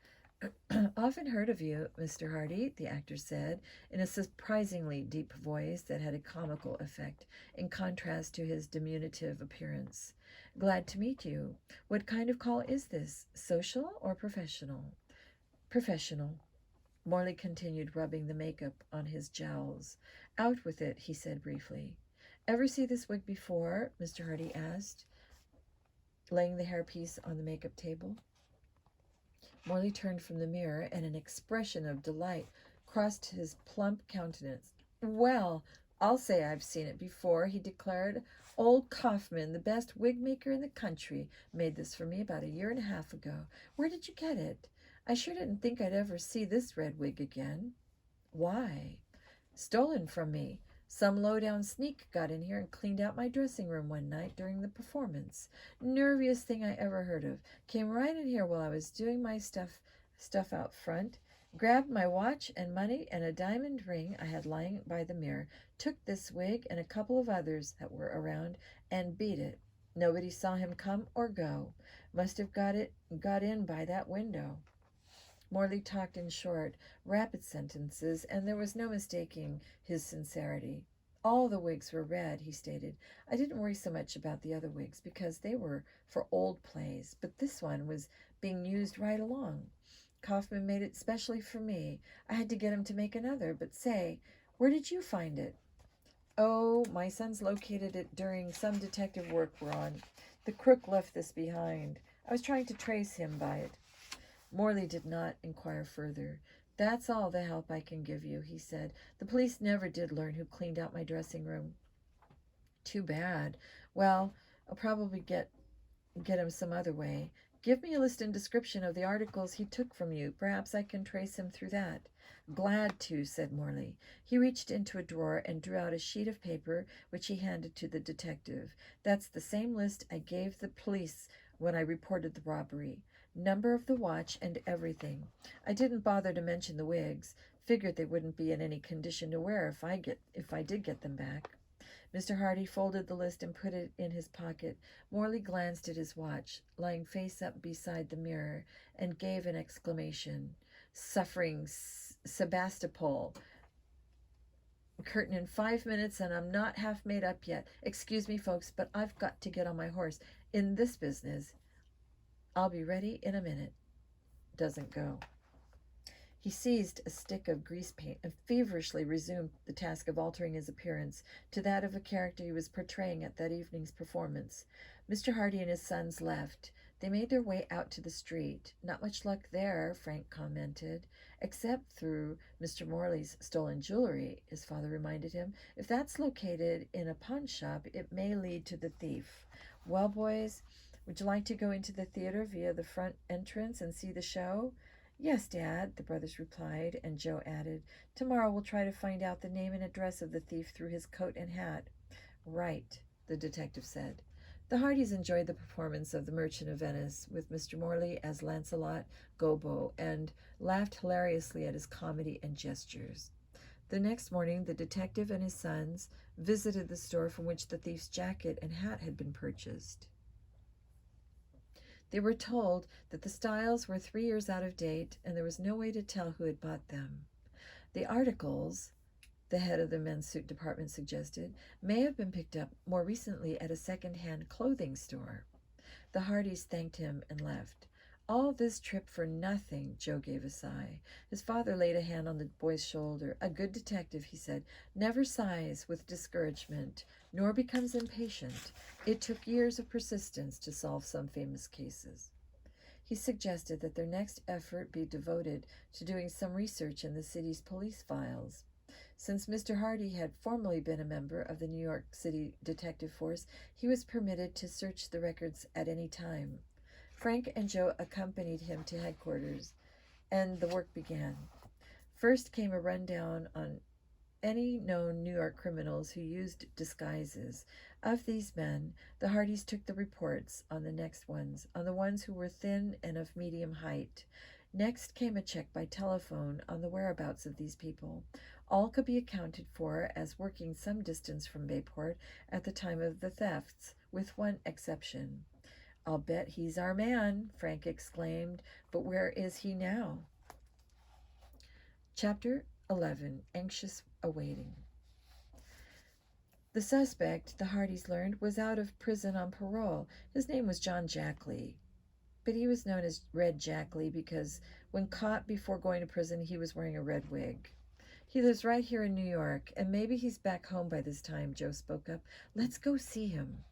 Often heard of you, Mr. Hardy, the actor said, in a surprisingly deep voice that had a comical effect, in contrast to his diminutive appearance. Glad to meet you. What kind of call is this? Social or professional? Professional. Morley continued rubbing the makeup on his jowls. Out with it, he said briefly. Ever see this wig before? Mr. Hardy asked, laying the hairpiece on the makeup table. Morley turned from the mirror, and an expression of delight crossed his plump countenance. Well, I'll say I've seen it before, he declared. Old Kaufman, the best wig maker in the country, made this for me about 1.5 years ago. Where did you get it? I sure didn't think I'd ever see this red wig again. Why? Stolen from me. Some low-down sneak got in here and cleaned out my dressing room one night during the performance. Nerviest thing I ever heard of. Came right in here while I was doing my stuff out front, grabbed my watch and money and a diamond ring I had lying by the mirror, took this wig and a couple of others that were around, and beat it. Nobody saw him come or go. Must have got in by that window. Morley talked in short, rapid sentences, and there was no mistaking his sincerity. All the wigs were red, he stated. I didn't worry so much about the other wigs because they were for old plays, but this one was being used right along. Kaufman made it specially for me. I had to get him to make another, but say, where did you find it? Oh, my son's located it during some detective work we're on. The crook left this behind. I was trying to trace him by it. Morley did not inquire further. That's all the help I can give you, he said. The police never did learn who cleaned out my dressing room. Too bad. Well, I'll probably get him some other way. Give me a list and description of the articles he took from you. Perhaps I can trace him through that. Glad to, said Morley. He reached into a drawer and drew out a sheet of paper, which he handed to the detective. That's the same list I gave the police when I reported the robbery. Number of the watch and everything. I didn't bother to mention the wigs. Figured they wouldn't be in any condition to wear if I did get them back. Mr. Hardy folded the list and put it in his pocket. Morley glanced at his watch, lying face up beside the mirror, and gave an exclamation. Suffering Sebastopol. Curtain in 5 minutes, and I'm not half made up yet. Excuse me, folks, but I've got to get on my horse. In this business, I'll be ready in a minute. Doesn't go. He seized a stick of grease paint and feverishly resumed the task of altering his appearance to that of a character he was portraying at that evening's performance. Mr. Hardy and his sons left. They made their way out to the street. Not much luck there, Frank commented, except through Mr. Morley's stolen jewelry, his father reminded him. If that's located in a pawn shop, it may lead to the thief. Well, boys, would you like to go into the theater via the front entrance and see the show? Yes, Dad, the brothers replied, and Joe added, Tomorrow we'll try to find out the name and address of the thief through his coat and hat. Right, the detective said. The Hardys enjoyed the performance of The Merchant of Venice, with Mr. Morley as Lancelot Gobbo, and laughed hilariously at his comedy and gestures. The next morning, the detective and his sons visited the store from which the thief's jacket and hat had been purchased. They were told that the styles were 3 years out of date, and there was no way to tell who had bought them. The articles, the head of the men's suit department suggested, may have been picked up more recently at a second-hand clothing store. The Hardys thanked him and left. All this trip for nothing, Joe gave a sigh. His father laid a hand on the boy's shoulder. A good detective, he said, never sighs with discouragement, nor becomes impatient. It took years of persistence to solve some famous cases. He suggested that their next effort be devoted to doing some research in the city's police files. Since Mr. Hardy had formerly been a member of the New York City Detective Force, he was permitted to search the records at any time. Frank and Joe accompanied him to headquarters, and the work began. First came a rundown on any known New York criminals who used disguises. Of these men, the Hardys took the reports on the next ones, on the ones who were thin and of medium height. Next came a check by telephone on the whereabouts of these people. All could be accounted for as working some distance from Bayport at the time of the thefts, with one exception. "I'll bet he's our man," Frank exclaimed, "but where is he now?" Chapter 11. Anxious Awaiting. The suspect, the Hardys learned, was out of prison on parole. His name was John Jackley, but he was known as Red Jackley because when caught before going to prison, he was wearing a red wig. "He lives right here in New York, and maybe he's back home by this time," Joe spoke up. "Let's go see him."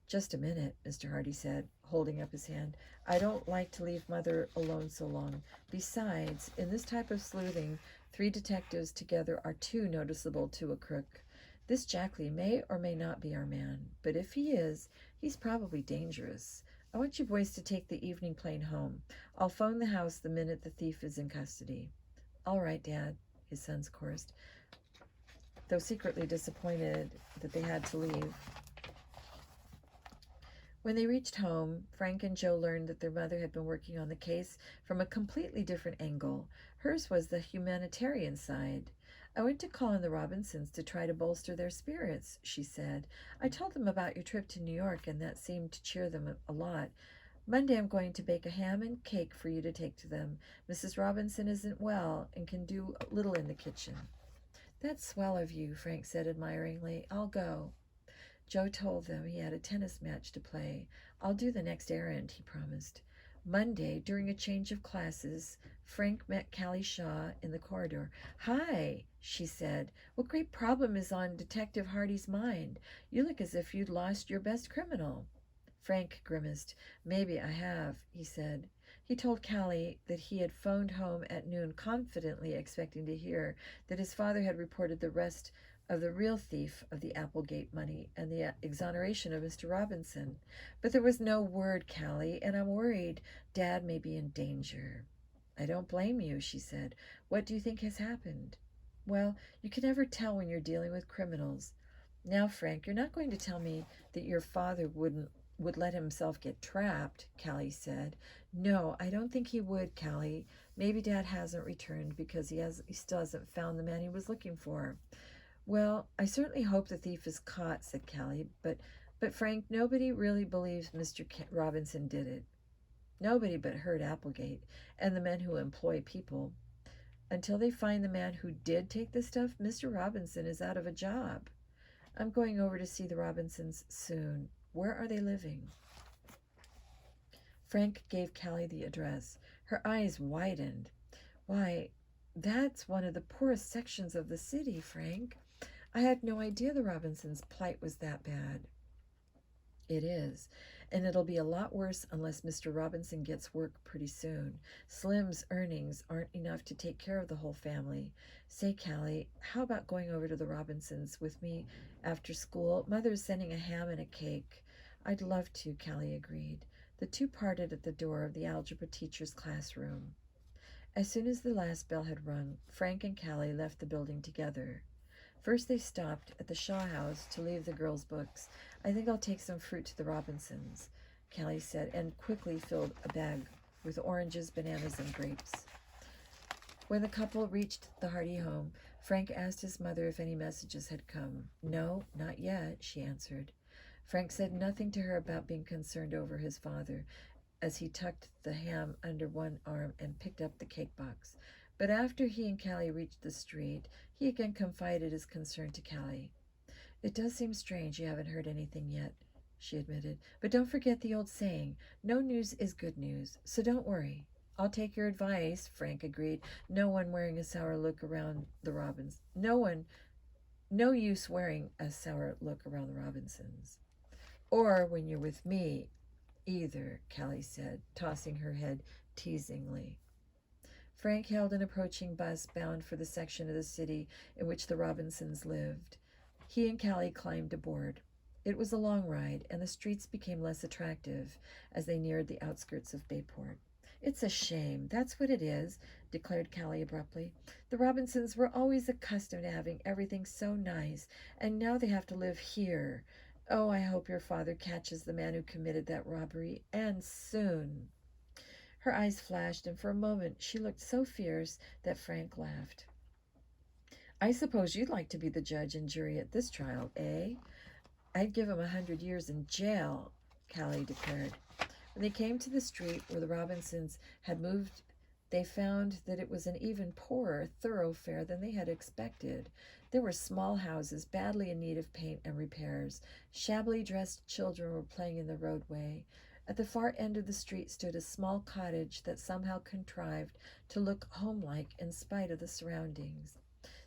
"Just a minute," Mr. Hardy said, holding up his hand. "I don't like to leave Mother alone so long. Besides, in this type of sleuthing, 3 detectives together are too noticeable to a crook. This Jackley may or may not be our man, but if he is, he's probably dangerous. I want you boys to take the evening plane home. I'll phone the house the minute the thief is in custody." "All right, Dad," his sons chorused, though secretly disappointed that they had to leave. When they reached home, Frank and Joe learned that their mother had been working on the case from a completely different angle. Hers was the humanitarian side. "I went to call on the Robinsons to try to bolster their spirits," she said. "I told them about your trip to New York, and that seemed to cheer them a lot. Monday I'm going to bake a ham and cake for you to take to them. Mrs. Robinson isn't well and can do little in the kitchen." "That's swell of you," Frank said admiringly. "I'll go." Joe told them he had a tennis match to play. "I'll do the next errand," he promised. Monday, during a change of classes, Frank met Callie Shaw in the corridor. "Hi," she said. "What great problem is on Detective Hardy's mind? You look as if you'd lost your best criminal." Frank grimaced. "Maybe I have," he said. He told Callie that he had phoned home at noon, confidently expecting to hear that his father had reported the arrest of the real thief of the Applegate money and the exoneration of Mr. Robinson. "But there was no word, Callie, and I'm worried Dad may be in danger." "I don't blame you," she said. "What do you think has happened?" "Well, you can never tell when you're dealing with criminals. Now, Frank, you're not going to tell me that your father would let himself get trapped," Callie said. "No, I don't think he would, Callie. Maybe Dad hasn't returned because he still hasn't found the man he was looking for." "Well, I certainly hope the thief is caught," said Callie, but Frank, nobody really believes Mr. Robinson did it. Nobody but Herd Applegate and the men who employ people. Until they find the man who did take the stuff, Mr. Robinson is out of a job. I'm going over to see the Robinsons soon. Where are they living?" Frank gave Callie the address. Her eyes widened. "Why, that's one of the poorest sections of the city, Frank. I had no idea the Robinsons' plight was that bad." "It is, and it'll be a lot worse unless Mr. Robinson gets work pretty soon. Slim's earnings aren't enough to take care of the whole family. Say, Callie, how about going over to the Robinsons with me after school? Mother's sending a ham and a cake." "I'd love to," Callie agreed. The two parted at the door of the algebra teacher's classroom. As soon as the last bell had rung, Frank and Callie left the building together. First they stopped at the Shaw house to leave the girls' books. "I think I'll take some fruit to the Robinsons," Callie said, and quickly filled a bag with oranges, bananas, and grapes. When the couple reached the Hardy home, Frank asked his mother if any messages had come. "No, not yet," she answered. Frank said nothing to her about being concerned over his father, as he tucked the ham under one arm and picked up the cake box. But after he and Callie reached the street, he again confided his concern to Callie. "It does seem strange you haven't heard anything yet," she admitted. "But don't forget the old saying, no news is good news, so don't worry." "I'll take your advice," Frank agreed. No one wearing a sour look around the Robinsons. No use wearing a sour look around the Robinsons. "Or when you're with me either," Callie said, tossing her head teasingly. Frank hailed an approaching bus bound for the section of the city in which the Robinsons lived. He and Callie climbed aboard. It was a long ride, and the streets became less attractive as they neared the outskirts of Bayport. It's a shame, that's what it is, declared Callie abruptly. The Robinsons were always accustomed to having everything so nice, and now they have to live here. Oh, I hope your father catches the man who committed that robbery, and soon. Her eyes flashed, and for a moment she looked so fierce that Frank laughed. I suppose you'd like to be the judge and jury at this trial, eh? I'd give him 100 years in jail, Callie declared. When they came to the street where the Robinsons had moved, they found that it was an even poorer thoroughfare than they had expected. There were small houses badly in need of paint and repairs. Shabbily dressed children were playing in the roadway. At the far end of the street stood a small cottage that somehow contrived to look homelike in spite of the surroundings.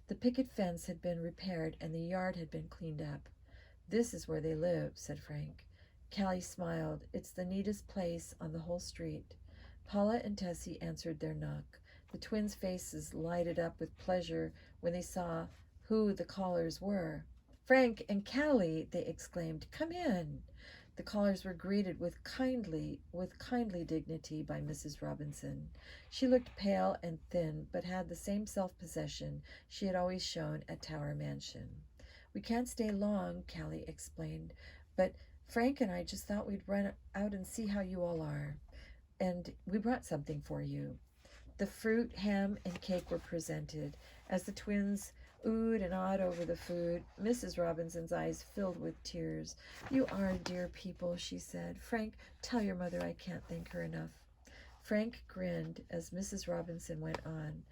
The picket fence had been repaired and the yard had been cleaned up. This is where they live, said Frank. Callie smiled. It's the neatest place on the whole street. Paula and Tessie answered their knock. The twins' faces lighted up with pleasure when they saw who the callers were. Frank and Callie, they exclaimed. Come in. The callers were greeted with kindly dignity by Mrs. Robinson. She looked pale and thin, but had the same self-possession she had always shown at Tower Mansion. We can't stay long, Callie explained, but Frank and I just thought we'd run out and see how you all are. And we brought something for you. The fruit, ham, and cake were presented. As the twins oohed and awed over the food, Mrs. Robinson's eyes filled with tears. You are dear people, she said. Frank, tell your mother I can't thank her enough. Frank grinned as Mrs. Robinson went on.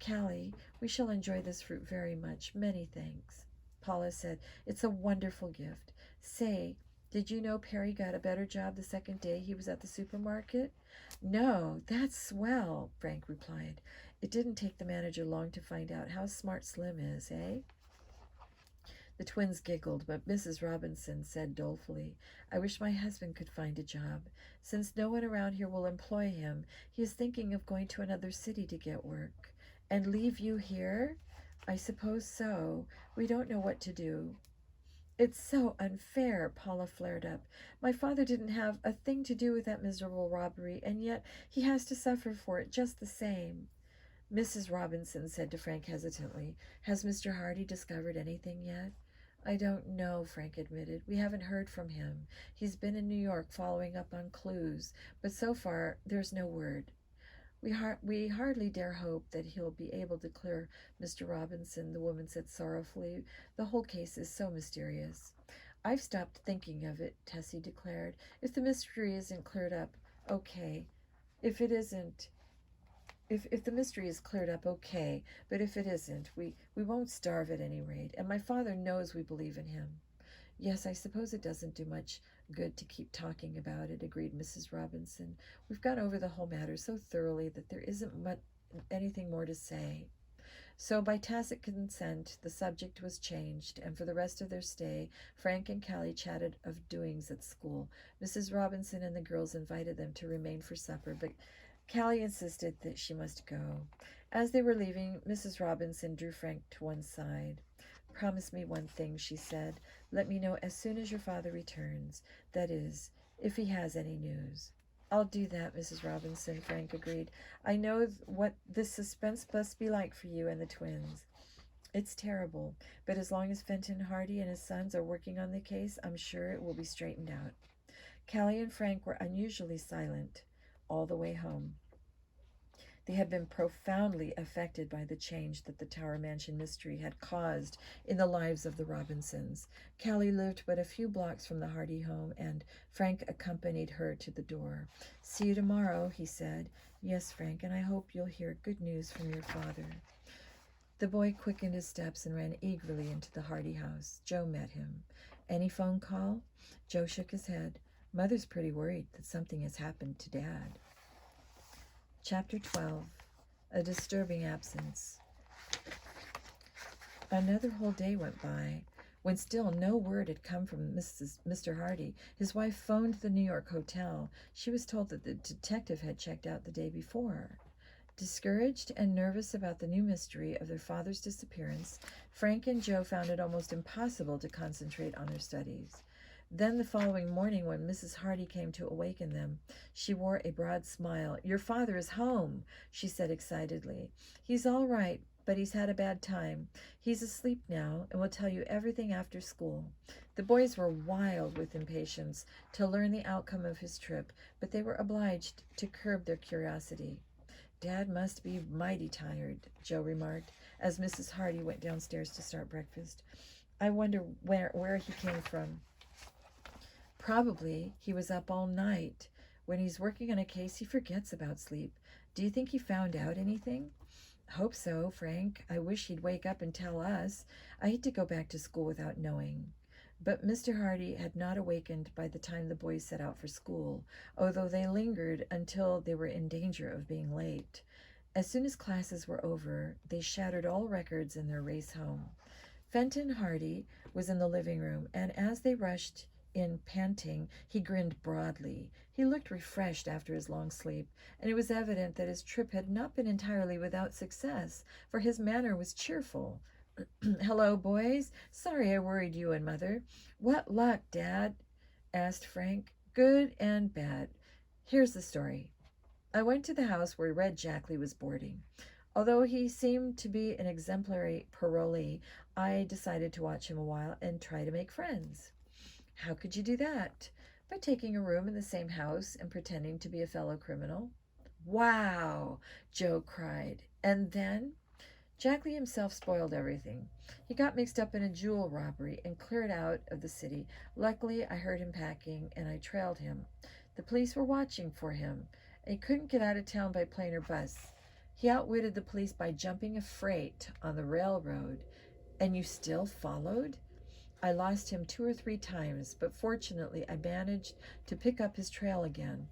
Callie, we shall enjoy this fruit very much. Many thanks. Paula said, It's a wonderful gift. Say, did you know Perry got a better job the second day he was at the supermarket? No, that's swell, Frank replied. It didn't take the manager long to find out how smart Slim is, eh? The twins giggled, but Mrs. Robinson said dolefully, I wish my husband could find a job. Since no one around here will employ him, he is thinking of going to another city to get work. And leave you here? I suppose so. We don't know what to do. It's so unfair, Paula flared up. My father didn't have a thing to do with that miserable robbery, and yet he has to suffer for it just the same. Mrs. Robinson said to Frank hesitantly, Has Mr. Hardy discovered anything yet? I don't know, Frank admitted. We haven't heard from him. He's been in New York following up on clues, but so far there's no word. We hardly dare hope that he'll be able to clear Mr. Robinson, the woman said sorrowfully. The whole case is so mysterious. I've stopped thinking of it, Tessie declared. If the mystery isn't cleared up, okay. If the mystery is cleared up, okay. But if it isn't, we won't starve at any rate. And my father knows we believe in him. Yes, I suppose it doesn't do much good to keep talking about it, agreed Mrs. Robinson. We've gone over the whole matter so thoroughly that there isn't anything more to say. So by tacit consent, the subject was changed, and for the rest of their stay, Frank and Callie chatted of doings at school. Mrs. Robinson and the girls invited them to remain for supper, but Callie insisted that she must go. As they were leaving, Mrs. Robinson drew Frank to one side. Promise me one thing, she said. Let me know as soon as your father returns. That is, if he has any news. I'll do that, Mrs. Robinson, Frank agreed. I know what this suspense must be like for you and the twins. It's terrible, but as long as Fenton Hardy and his sons are working on the case, I'm sure it will be straightened out. Callie and Frank were unusually silent all the way home. They had been profoundly affected by the change that the Tower Mansion mystery had caused in the lives of the Robinsons. Callie lived but a few blocks from the Hardy home, and Frank accompanied her to the door. See you tomorrow, he said. Yes, Frank, and I hope you'll hear good news from your father. The boy quickened his steps and ran eagerly into the Hardy house. Joe met him. Any phone call? Joe shook his head. Mother's pretty worried that something has happened to Dad. Chapter 12. A disturbing absence. Another whole day went by. When still no word had come from Mr. Hardy, his wife phoned the New York hotel. She was told that the detective had checked out the day before. Discouraged and nervous about the new mystery of their father's disappearance, Frank and Joe found it almost impossible to concentrate on their studies. Then the following morning, when Mrs. Hardy came to awaken them, she wore a broad smile. "Your father is home," she said excitedly. "He's all right, but he's had a bad time. He's asleep now and will tell you everything after school." The boys were wild with impatience to learn the outcome of his trip, but they were obliged to curb their curiosity. "Dad must be mighty tired," Joe remarked, as Mrs. Hardy went downstairs to start breakfast. "I wonder where he came from." "Probably he was up all night. When he's working on a case, he forgets about sleep. Do you think he found out anything?" "Hope so, Frank. I wish he'd wake up and tell us. I hate to go back to school without knowing." But Mr. Hardy had not awakened by the time the boys set out for school, although they lingered until they were in danger of being late. As soon as classes were over, they shattered all records in their race home. Fenton Hardy was in the living room, and as they rushed in panting, he grinned broadly. He looked refreshed after his long sleep, and it was evident that his trip had not been entirely without success, for his manner was cheerful. "Hello, boys. Sorry I worried you and Mother." "What luck, Dad?" asked Frank. "Good and bad. Here's the story. I went to the house where Red Jackley was boarding. Although he seemed to be an exemplary parolee, I decided to watch him a while and try to make friends." "How could you do that?" "By taking a room in the same house and pretending to be a fellow criminal." "Wow!" Joe cried. "And then?" "Jackley himself spoiled everything. He got mixed up in a jewel robbery and cleared out of the city. Luckily, I heard him packing, and I trailed him. The police were watching for him, and he couldn't get out of town by plane or bus. He outwitted the police by jumping a freight on the railroad." "And you still followed?" "I lost him 2 or 3 times, but fortunately I managed to pick up his trail again.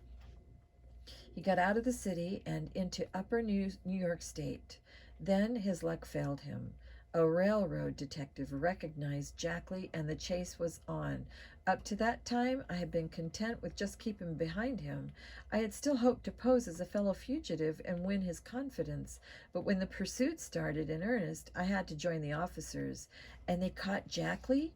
He got out of the city and into upper New York State. Then his luck failed him. A railroad detective recognized Jackley, and the chase was on. Up to that time, I had been content with just keeping behind him. I had still hoped to pose as a fellow fugitive and win his confidence. But when the pursuit started in earnest, I had to join the officers." "And they caught Jackley?"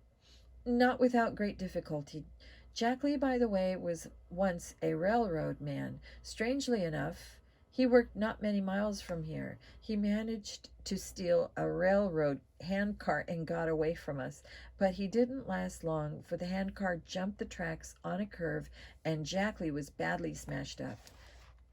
"Not without great difficulty. Jackley, by the way, was once a railroad man. Strangely enough, he worked not many miles from here. He managed to steal a railroad handcart and got away from us. But he didn't last long, for the handcart jumped the tracks on a curve, and Jackley was badly smashed up."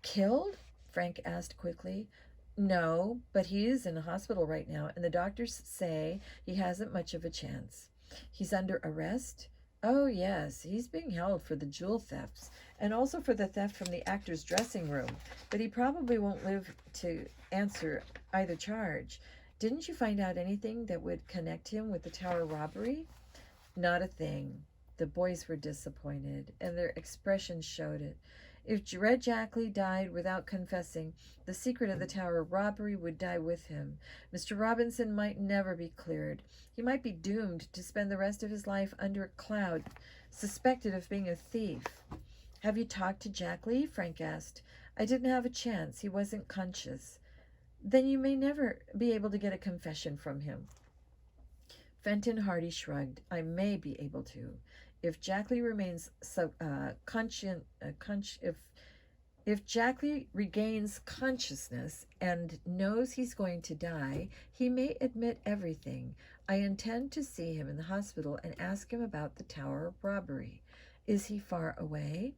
"Killed?" Frank asked quickly. "No, but he is in a hospital right now, and the doctors say he hasn't much of a chance." "He's under arrest?" "Oh, yes. He's being held for the jewel thefts and also for the theft from the actor's dressing room, but he probably won't live to answer either charge." "Didn't you find out anything that would connect him with the tower robbery?" "Not a thing." The boys were disappointed, and their expressions showed it. If Red Jackley died without confessing, the secret of the tower robbery would die with him. Mr. Robinson might never be cleared. He might be doomed to spend the rest of his life under a cloud, suspected of being a thief. "Have you talked to Jackley?" Frank asked. "I didn't have a chance. He wasn't conscious." "Then you may never be able to get a confession from him." Fenton Hardy shrugged. "I may be able to. If Jackley remains if Jackley regains consciousness and knows he's going to die, he may admit everything. I intend to see him in the hospital and ask him about the tower robbery." "Is he far away?"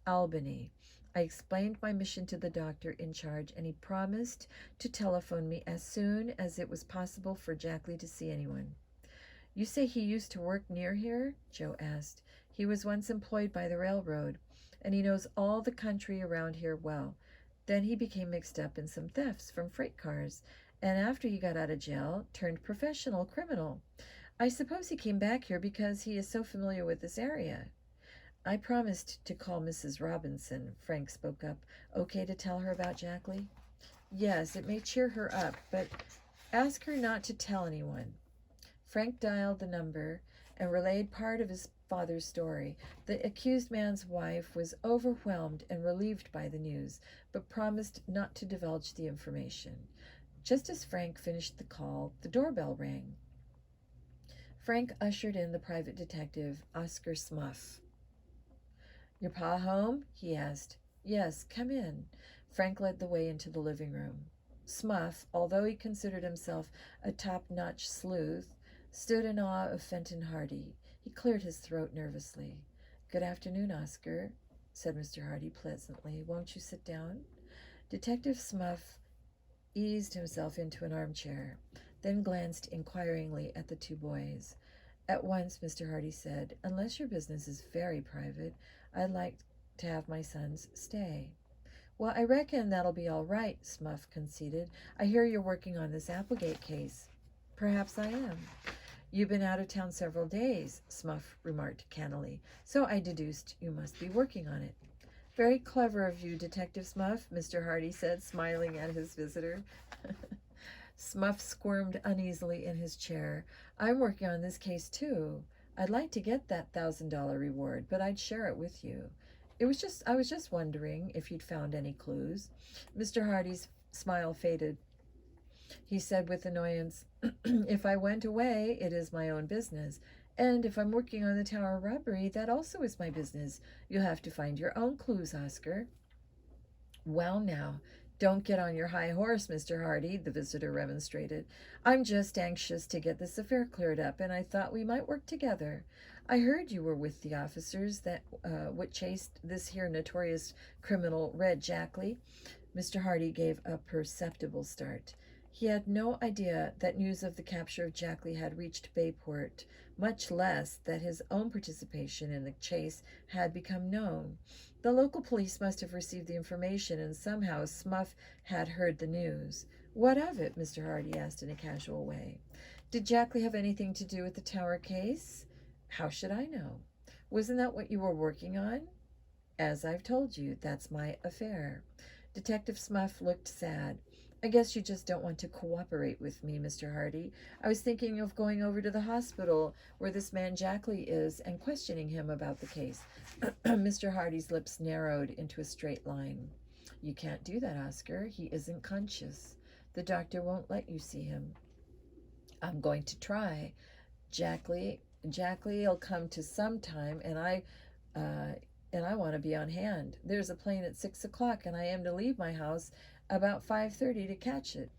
"Albany. I explained my mission to the doctor in charge, and he promised to telephone me as soon as it was possible for Jackley to see anyone." "You say he used to work near here?" Joe asked. "He was once employed by the railroad, and he knows all the country around here well. Then he became mixed up in some thefts from freight cars, and after he got out of jail, turned professional criminal. I suppose he came back here because he is so familiar with this area." "I promised to call Mrs. Robinson," Frank spoke up. "Okay to tell her about Jackley?" "Yes, it may cheer her up, but ask her not to tell anyone." Frank dialed the number and relayed part of his father's story. The accused man's wife was overwhelmed and relieved by the news, but promised not to divulge the information. Just as Frank finished the call, the doorbell rang. Frank ushered in the private detective, Oscar Smuff. "Your pa home?" he asked. "Yes, come in." Frank led the way into the living room. Smuff, although he considered himself a top-notch sleuth, stood in awe of Fenton Hardy. He cleared his throat nervously. "Good afternoon, Oscar," said Mr. Hardy pleasantly. "Won't you sit down?" Detective Smuff eased himself into an armchair, then glanced inquiringly at the two boys. At once, Mr. Hardy said, "Unless your business is very private, I'd like to have my sons stay." "Well, I reckon that'll be all right," Smuff conceded. "I hear you're working on this Applegate case." "Perhaps I am." "You've been out of town several days," Smuff remarked cannily, "so I deduced you must be working on it." "Very clever of you, Detective Smuff," Mr. Hardy said, smiling at his visitor. Smuff squirmed uneasily in his chair. "I'm working on this case, too. I'd like to get that $1,000 reward, but I'd share it with you. I was just wondering if you'd found any clues." Mr. Hardy's smile faded. He said with annoyance, "If I went away, it is my own business. And if I'm working on the tower robbery, that also is my business. You'll have to find your own clues, Oscar." "Well, now, don't get on your high horse, Mr. Hardy," the visitor remonstrated. "I'm just anxious to get this affair cleared up, and I thought we might work together. I heard you were with the officers that what chased this here notorious criminal, Red Jackley." Mr. Hardy gave a perceptible start. He had no idea that news of the capture of Jackley had reached Bayport, much less that his own participation in the chase had become known. The local police must have received the information, and somehow Smuff had heard the news. "What of it?" Mr. Hardy asked in a casual way. "Did Jackley have anything to do with the Tower case?" "How should I know?" "Wasn't that what you were working on?" "As I've told you, that's my affair." Detective Smuff looked sad. "I guess you just don't want to cooperate with me, Mr. Hardy. I was thinking of going over to the hospital where this man Jackley is and questioning him about the case." Mr. Hardy's lips narrowed into a straight line. "You can't do that, Oscar. He isn't conscious. The doctor won't let you see him." "I'm going to try. Jackley'll come to some time, and I want to be on hand. There's a plane at 6 o'clock, and I am to leave my house about 5:30 to catch it."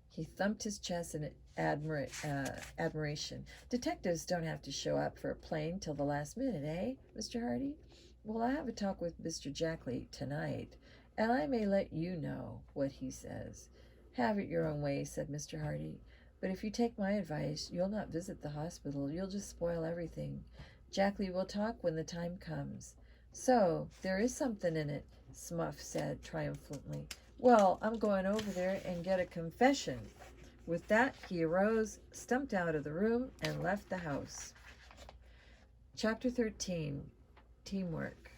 He thumped his chest in admiration. "Detectives don't have to show up for a plane till the last minute, eh, Mr. Hardy? Well, I have a talk with Mr. Jackley tonight, and I may let you know what he says." "Have it your own way," said Mr. Hardy. "But if you take my advice, you'll not visit the hospital. You'll just spoil everything. Jackley will talk when the time comes." "So there is something in it," Smuff said triumphantly. "Well, I'm going over there and get a confession." With that, he arose, stumped out of the room, and left the house. Chapter 13. Teamwork.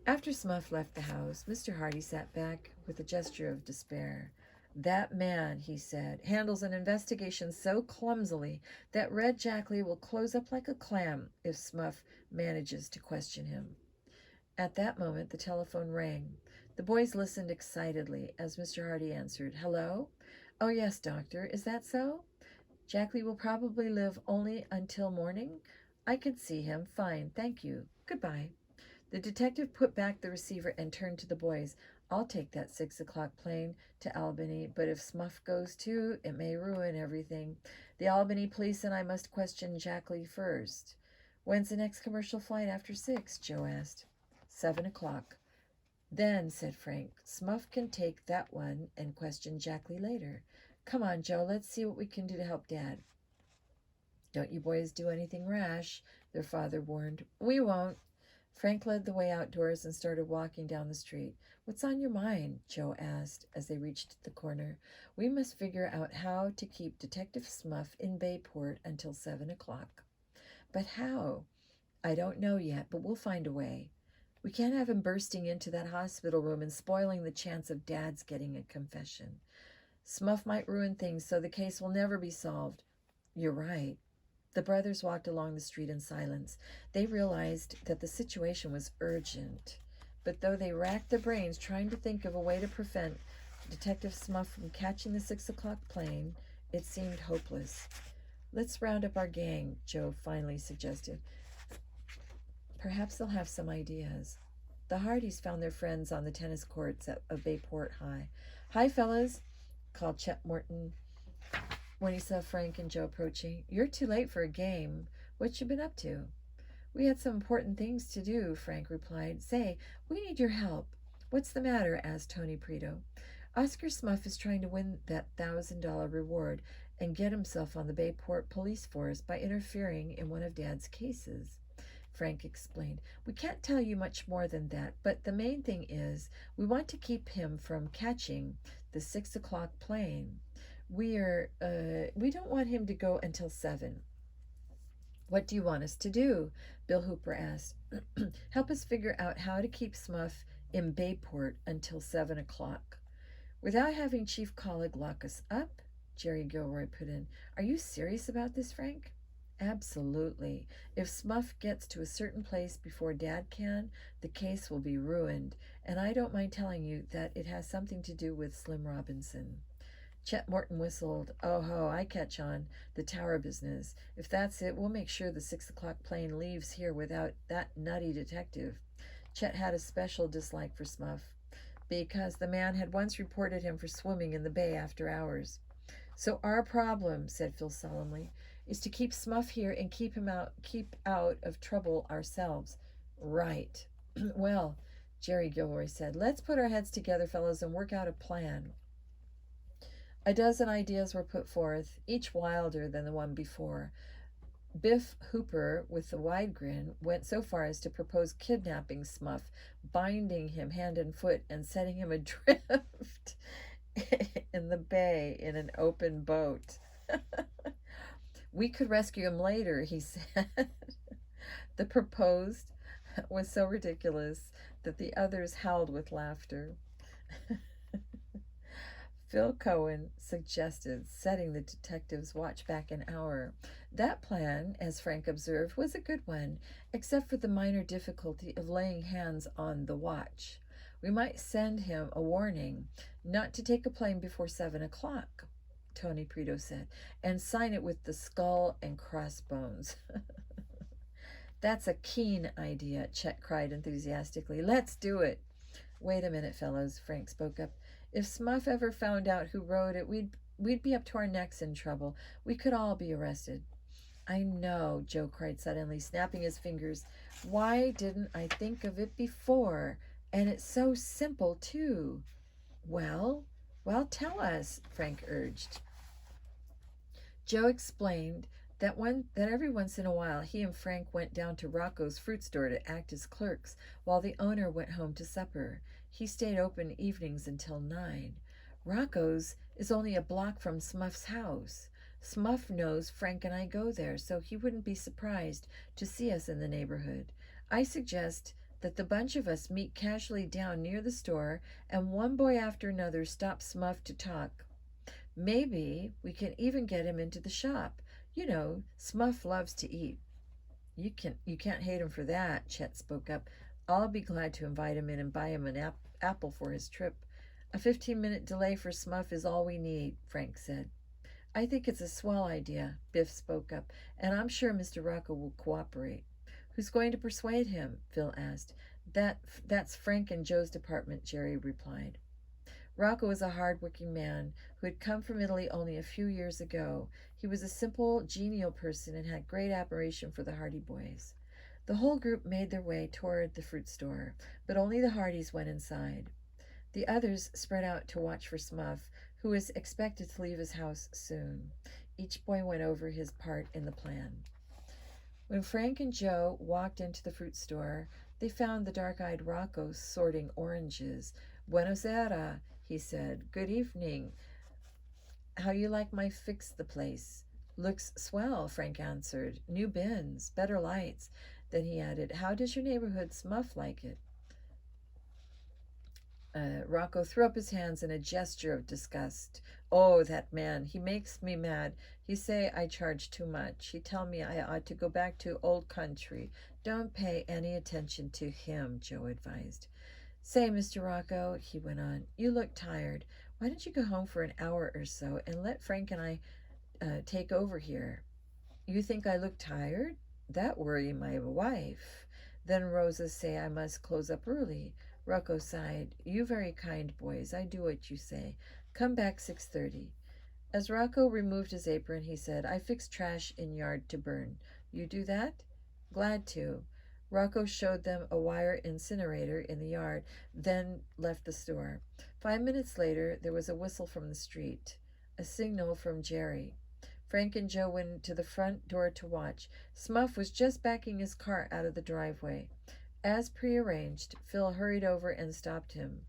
After Smuff left the house, Mr. Hardy sat back with a gesture of despair. "That man," he said, "handles an investigation so clumsily that Red Jackley will close up like a clam if Smuff manages to question him." At that moment, the telephone rang. The boys listened excitedly as Mr. Hardy answered. "Hello? Oh, yes, Doctor. Is that so? Jackley will probably live only until morning? I can see him. Fine. Thank you. Goodbye." The detective put back the receiver and turned to the boys. "I'll take that 6 o'clock plane to Albany, but if Smuff goes too, it may ruin everything. The Albany police and I must question Jackley first." "When's the next commercial flight after 6?" Joe asked. 7 o'clock. "Then," said Frank, "Smuff can take that one and question Jackley later. Come on, Joe, let's see what we can do to help Dad." "Don't you boys do anything rash," their father warned. "We won't." Frank led the way outdoors and started walking down the street. "What's on your mind?" Joe asked as they reached the corner. "We must figure out how to keep Detective Smuff in Bayport until 7 o'clock. "But how?" "I don't know yet, but we'll find a way. We can't have him bursting into that hospital room and spoiling the chance of Dad's getting a confession. Smuff might ruin things, so the case will never be solved." "You're right." The brothers walked along the street in silence. They realized that the situation was urgent, but though they racked their brains trying to think of a way to prevent Detective Smuff from catching the 6 o'clock plane, it seemed hopeless. Let's round up our gang, Joe finally suggested. Perhaps they'll have some ideas. The Hardys found their friends on the tennis courts of Bayport High. Hi, fellas, called Chet Morton when he saw Frank and Joe approaching. You're too late for a game. What you been up to? We had some important things to do, Frank replied. Say, we need your help. What's the matter? Asked Tony Prito. Oscar Smuff is trying to win that $1,000 reward and get himself on the Bayport police force by interfering in one of Dad's cases. Frank explained. We can't tell you much more than that, but the main thing is we want to keep him from catching the 6 o'clock plane. We don't want him to go until 7. What do you want us to do? Bill Hooper asked. Help us figure out how to keep Smuff in Bayport until 7 o'clock. Without having Chief Collig lock us up? Jerry Gilroy put in. Are you serious about this, Frank? Absolutely. If Smuff gets to a certain place before Dad can, the case will be ruined, and I don't mind telling you that it has something to do with Slim Robinson. Chet Morton whistled. Oh ho, I catch on. The tower business. If that's it, we'll make sure the 6 o'clock plane leaves here without that nutty detective. Chet had a special dislike for Smuff, because the man had once reported him for swimming in the bay after hours. So our problem, said Phil solemnly, is to keep Smuff here and keep out of trouble ourselves. Right. Well, Jerry Gilroy said, let's put our heads together, fellows, and work out a plan. A dozen ideas were put forth, each wilder than the one before. Biff Hooper, with the wide grin, went so far as to propose kidnapping Smuff, binding him hand and foot, and setting him adrift in the bay in an open boat. We could rescue him later, he said. The proposed was so ridiculous that the others howled with laughter. Phil Cohen suggested setting the detectives' watch back an hour. That plan, as Frank observed, was a good one, except for the minor difficulty of laying hands on the watch. We might send him a warning not to take a plane before 7 o'clock, Tony Prito said, and sign it with the skull and crossbones. That's a keen idea, Chet cried enthusiastically. Let's do it. Wait a minute, fellows, Frank spoke up. If Smuff ever found out who wrote it, we'd be up to our necks in trouble. We could all be arrested. I know, Joe cried suddenly, snapping his fingers. Why didn't I think of it before? And it's so simple, too. Well, tell us, Frank urged. Joe explained that every once in a while he and Frank went down to Rocco's fruit store to act as clerks while the owner went home to supper. He stayed open evenings until 9. Rocco's is only a block from Smuff's house. Smuff knows Frank and I go there, so he wouldn't be surprised to see us in the neighborhood. I suggest that the bunch of us meet casually down near the store, and one boy after another stop Smuff to talk. Maybe we can even get him into the shop. You know, Smuff loves to eat. You can't hate him for that, Chet spoke up. I'll be glad to invite him in and buy him an apple for his trip. A 15-minute delay for Smuff is all we need, Frank said. I think it's a swell idea, Biff spoke up, and I'm sure Mr. Rocco will cooperate. Who's going to persuade him? Phil asked. That's Frank and Joe's department, Jerry replied. Rocco was a hard-working man who had come from Italy only a few years ago. He was a simple, genial person and had great admiration for the Hardy boys. The whole group made their way toward the fruit store, but only the Hardys went inside. The others spread out to watch for Smuff, who was expected to leave his house soon. Each boy went over his part in the plan. When Frank and Joe walked into the fruit store, they found the dark-eyed Rocco sorting oranges. Buonasera, he said. Good evening. How you like my fix the place? Looks swell, Frank answered. New bins, better lights. Then he added, how does your neighborhood Smuff like it? Rocco threw up his hands in a gesture of disgust. Oh, that man, he makes me mad. He say I charge too much. He tell me I ought to go back to old country. Don't pay any attention to him, Joe advised. Say, Mr. Rocco, he went on, you look tired. Why don't you go home for an hour or so and let Frank and I take over here? You think I look tired? That worry my wife. Then Rosa say I must close up early. Rocco sighed. You very kind boys. I do what you say. Come back 6:30. As Rocco removed his apron, he said, I fix trash in yard to burn. You do that? Glad to. Rocco showed them a wire incinerator in the yard, then left the store. 5 minutes later, there was a whistle from the street, a signal from Jerry. Frank and Joe went to the front door to watch. Smuff was just backing his car out of the driveway. As prearranged, Phil hurried over and stopped him.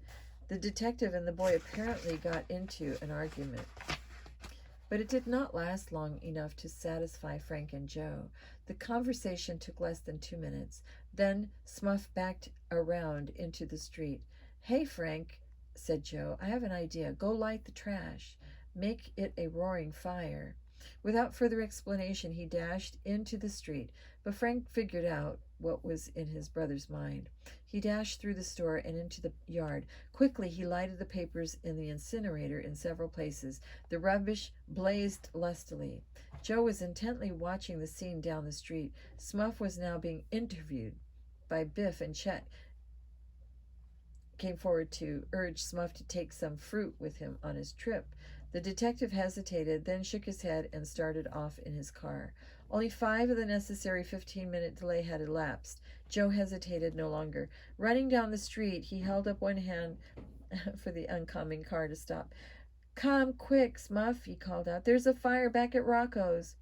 The detective and the boy apparently got into an argument. But it did not last long enough to satisfy Frank and Joe. The conversation took less than 2 minutes. Then Smuff backed around into the street. Hey, Frank, said Joe, I have an idea. Go light the trash. Make it a roaring fire. Without further explanation, he dashed into the street, but Frank figured out what was in his brother's mind. He dashed through the store and into the yard. Quickly, he lighted the papers in the incinerator in several places. The rubbish blazed lustily. Joe was intently watching the scene down the street. Smuff was now being interviewed by Biff, and Chet came forward to urge Smuff to take some fruit with him on his trip. The detective hesitated, then shook his head and started off in his car. Only 5 of the necessary 15-minute delay had elapsed. Joe hesitated no longer. Running down the street, he held up one hand for the oncoming car to stop. Come quick, Smuff, he called out. There's a fire back at Rocco's.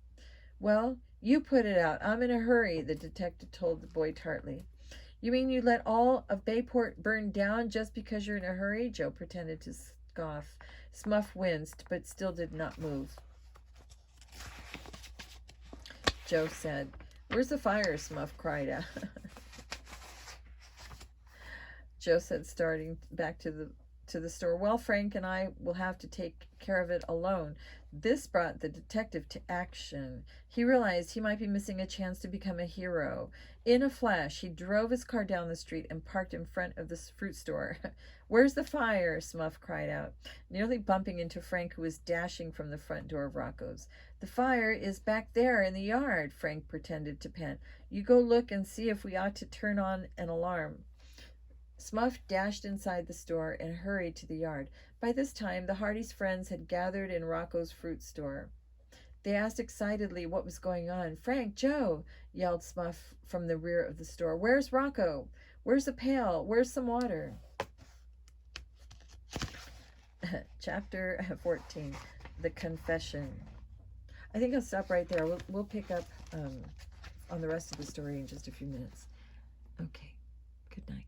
Well, you put it out. I'm in a hurry, the detective told the boy tartly. You mean you let all of Bayport burn down just because you're in a hurry? Joe pretended to scoff. Smuff winced, but still did not move. Joe said, Where's the fire? Smuff cried out. Joe said, starting back to the store, Well, Frank and I will have to take care of it alone. This brought the detective to action. He realized he might be missing a chance to become a hero. In a flash, he drove his car down the street and parked in front of the fruit store. Where's the fire? Smuff cried out, nearly bumping into Frank, who was dashing from the front door of Rocco's. The fire is back there in the yard, Frank pretended to pant. You go look and see if we ought to turn on an alarm. Smuff dashed inside the store and hurried to the yard. By this time, the Hardys' friends had gathered in Rocco's fruit store. They asked excitedly what was going on. Frank, Joe, yelled Smuff from the rear of the store. Where's Rocco? Where's the pail? Where's some water? Chapter 14, The Confession. I think I'll stop right there. We'll pick up on the rest of the story in just a few minutes. Okay, good night.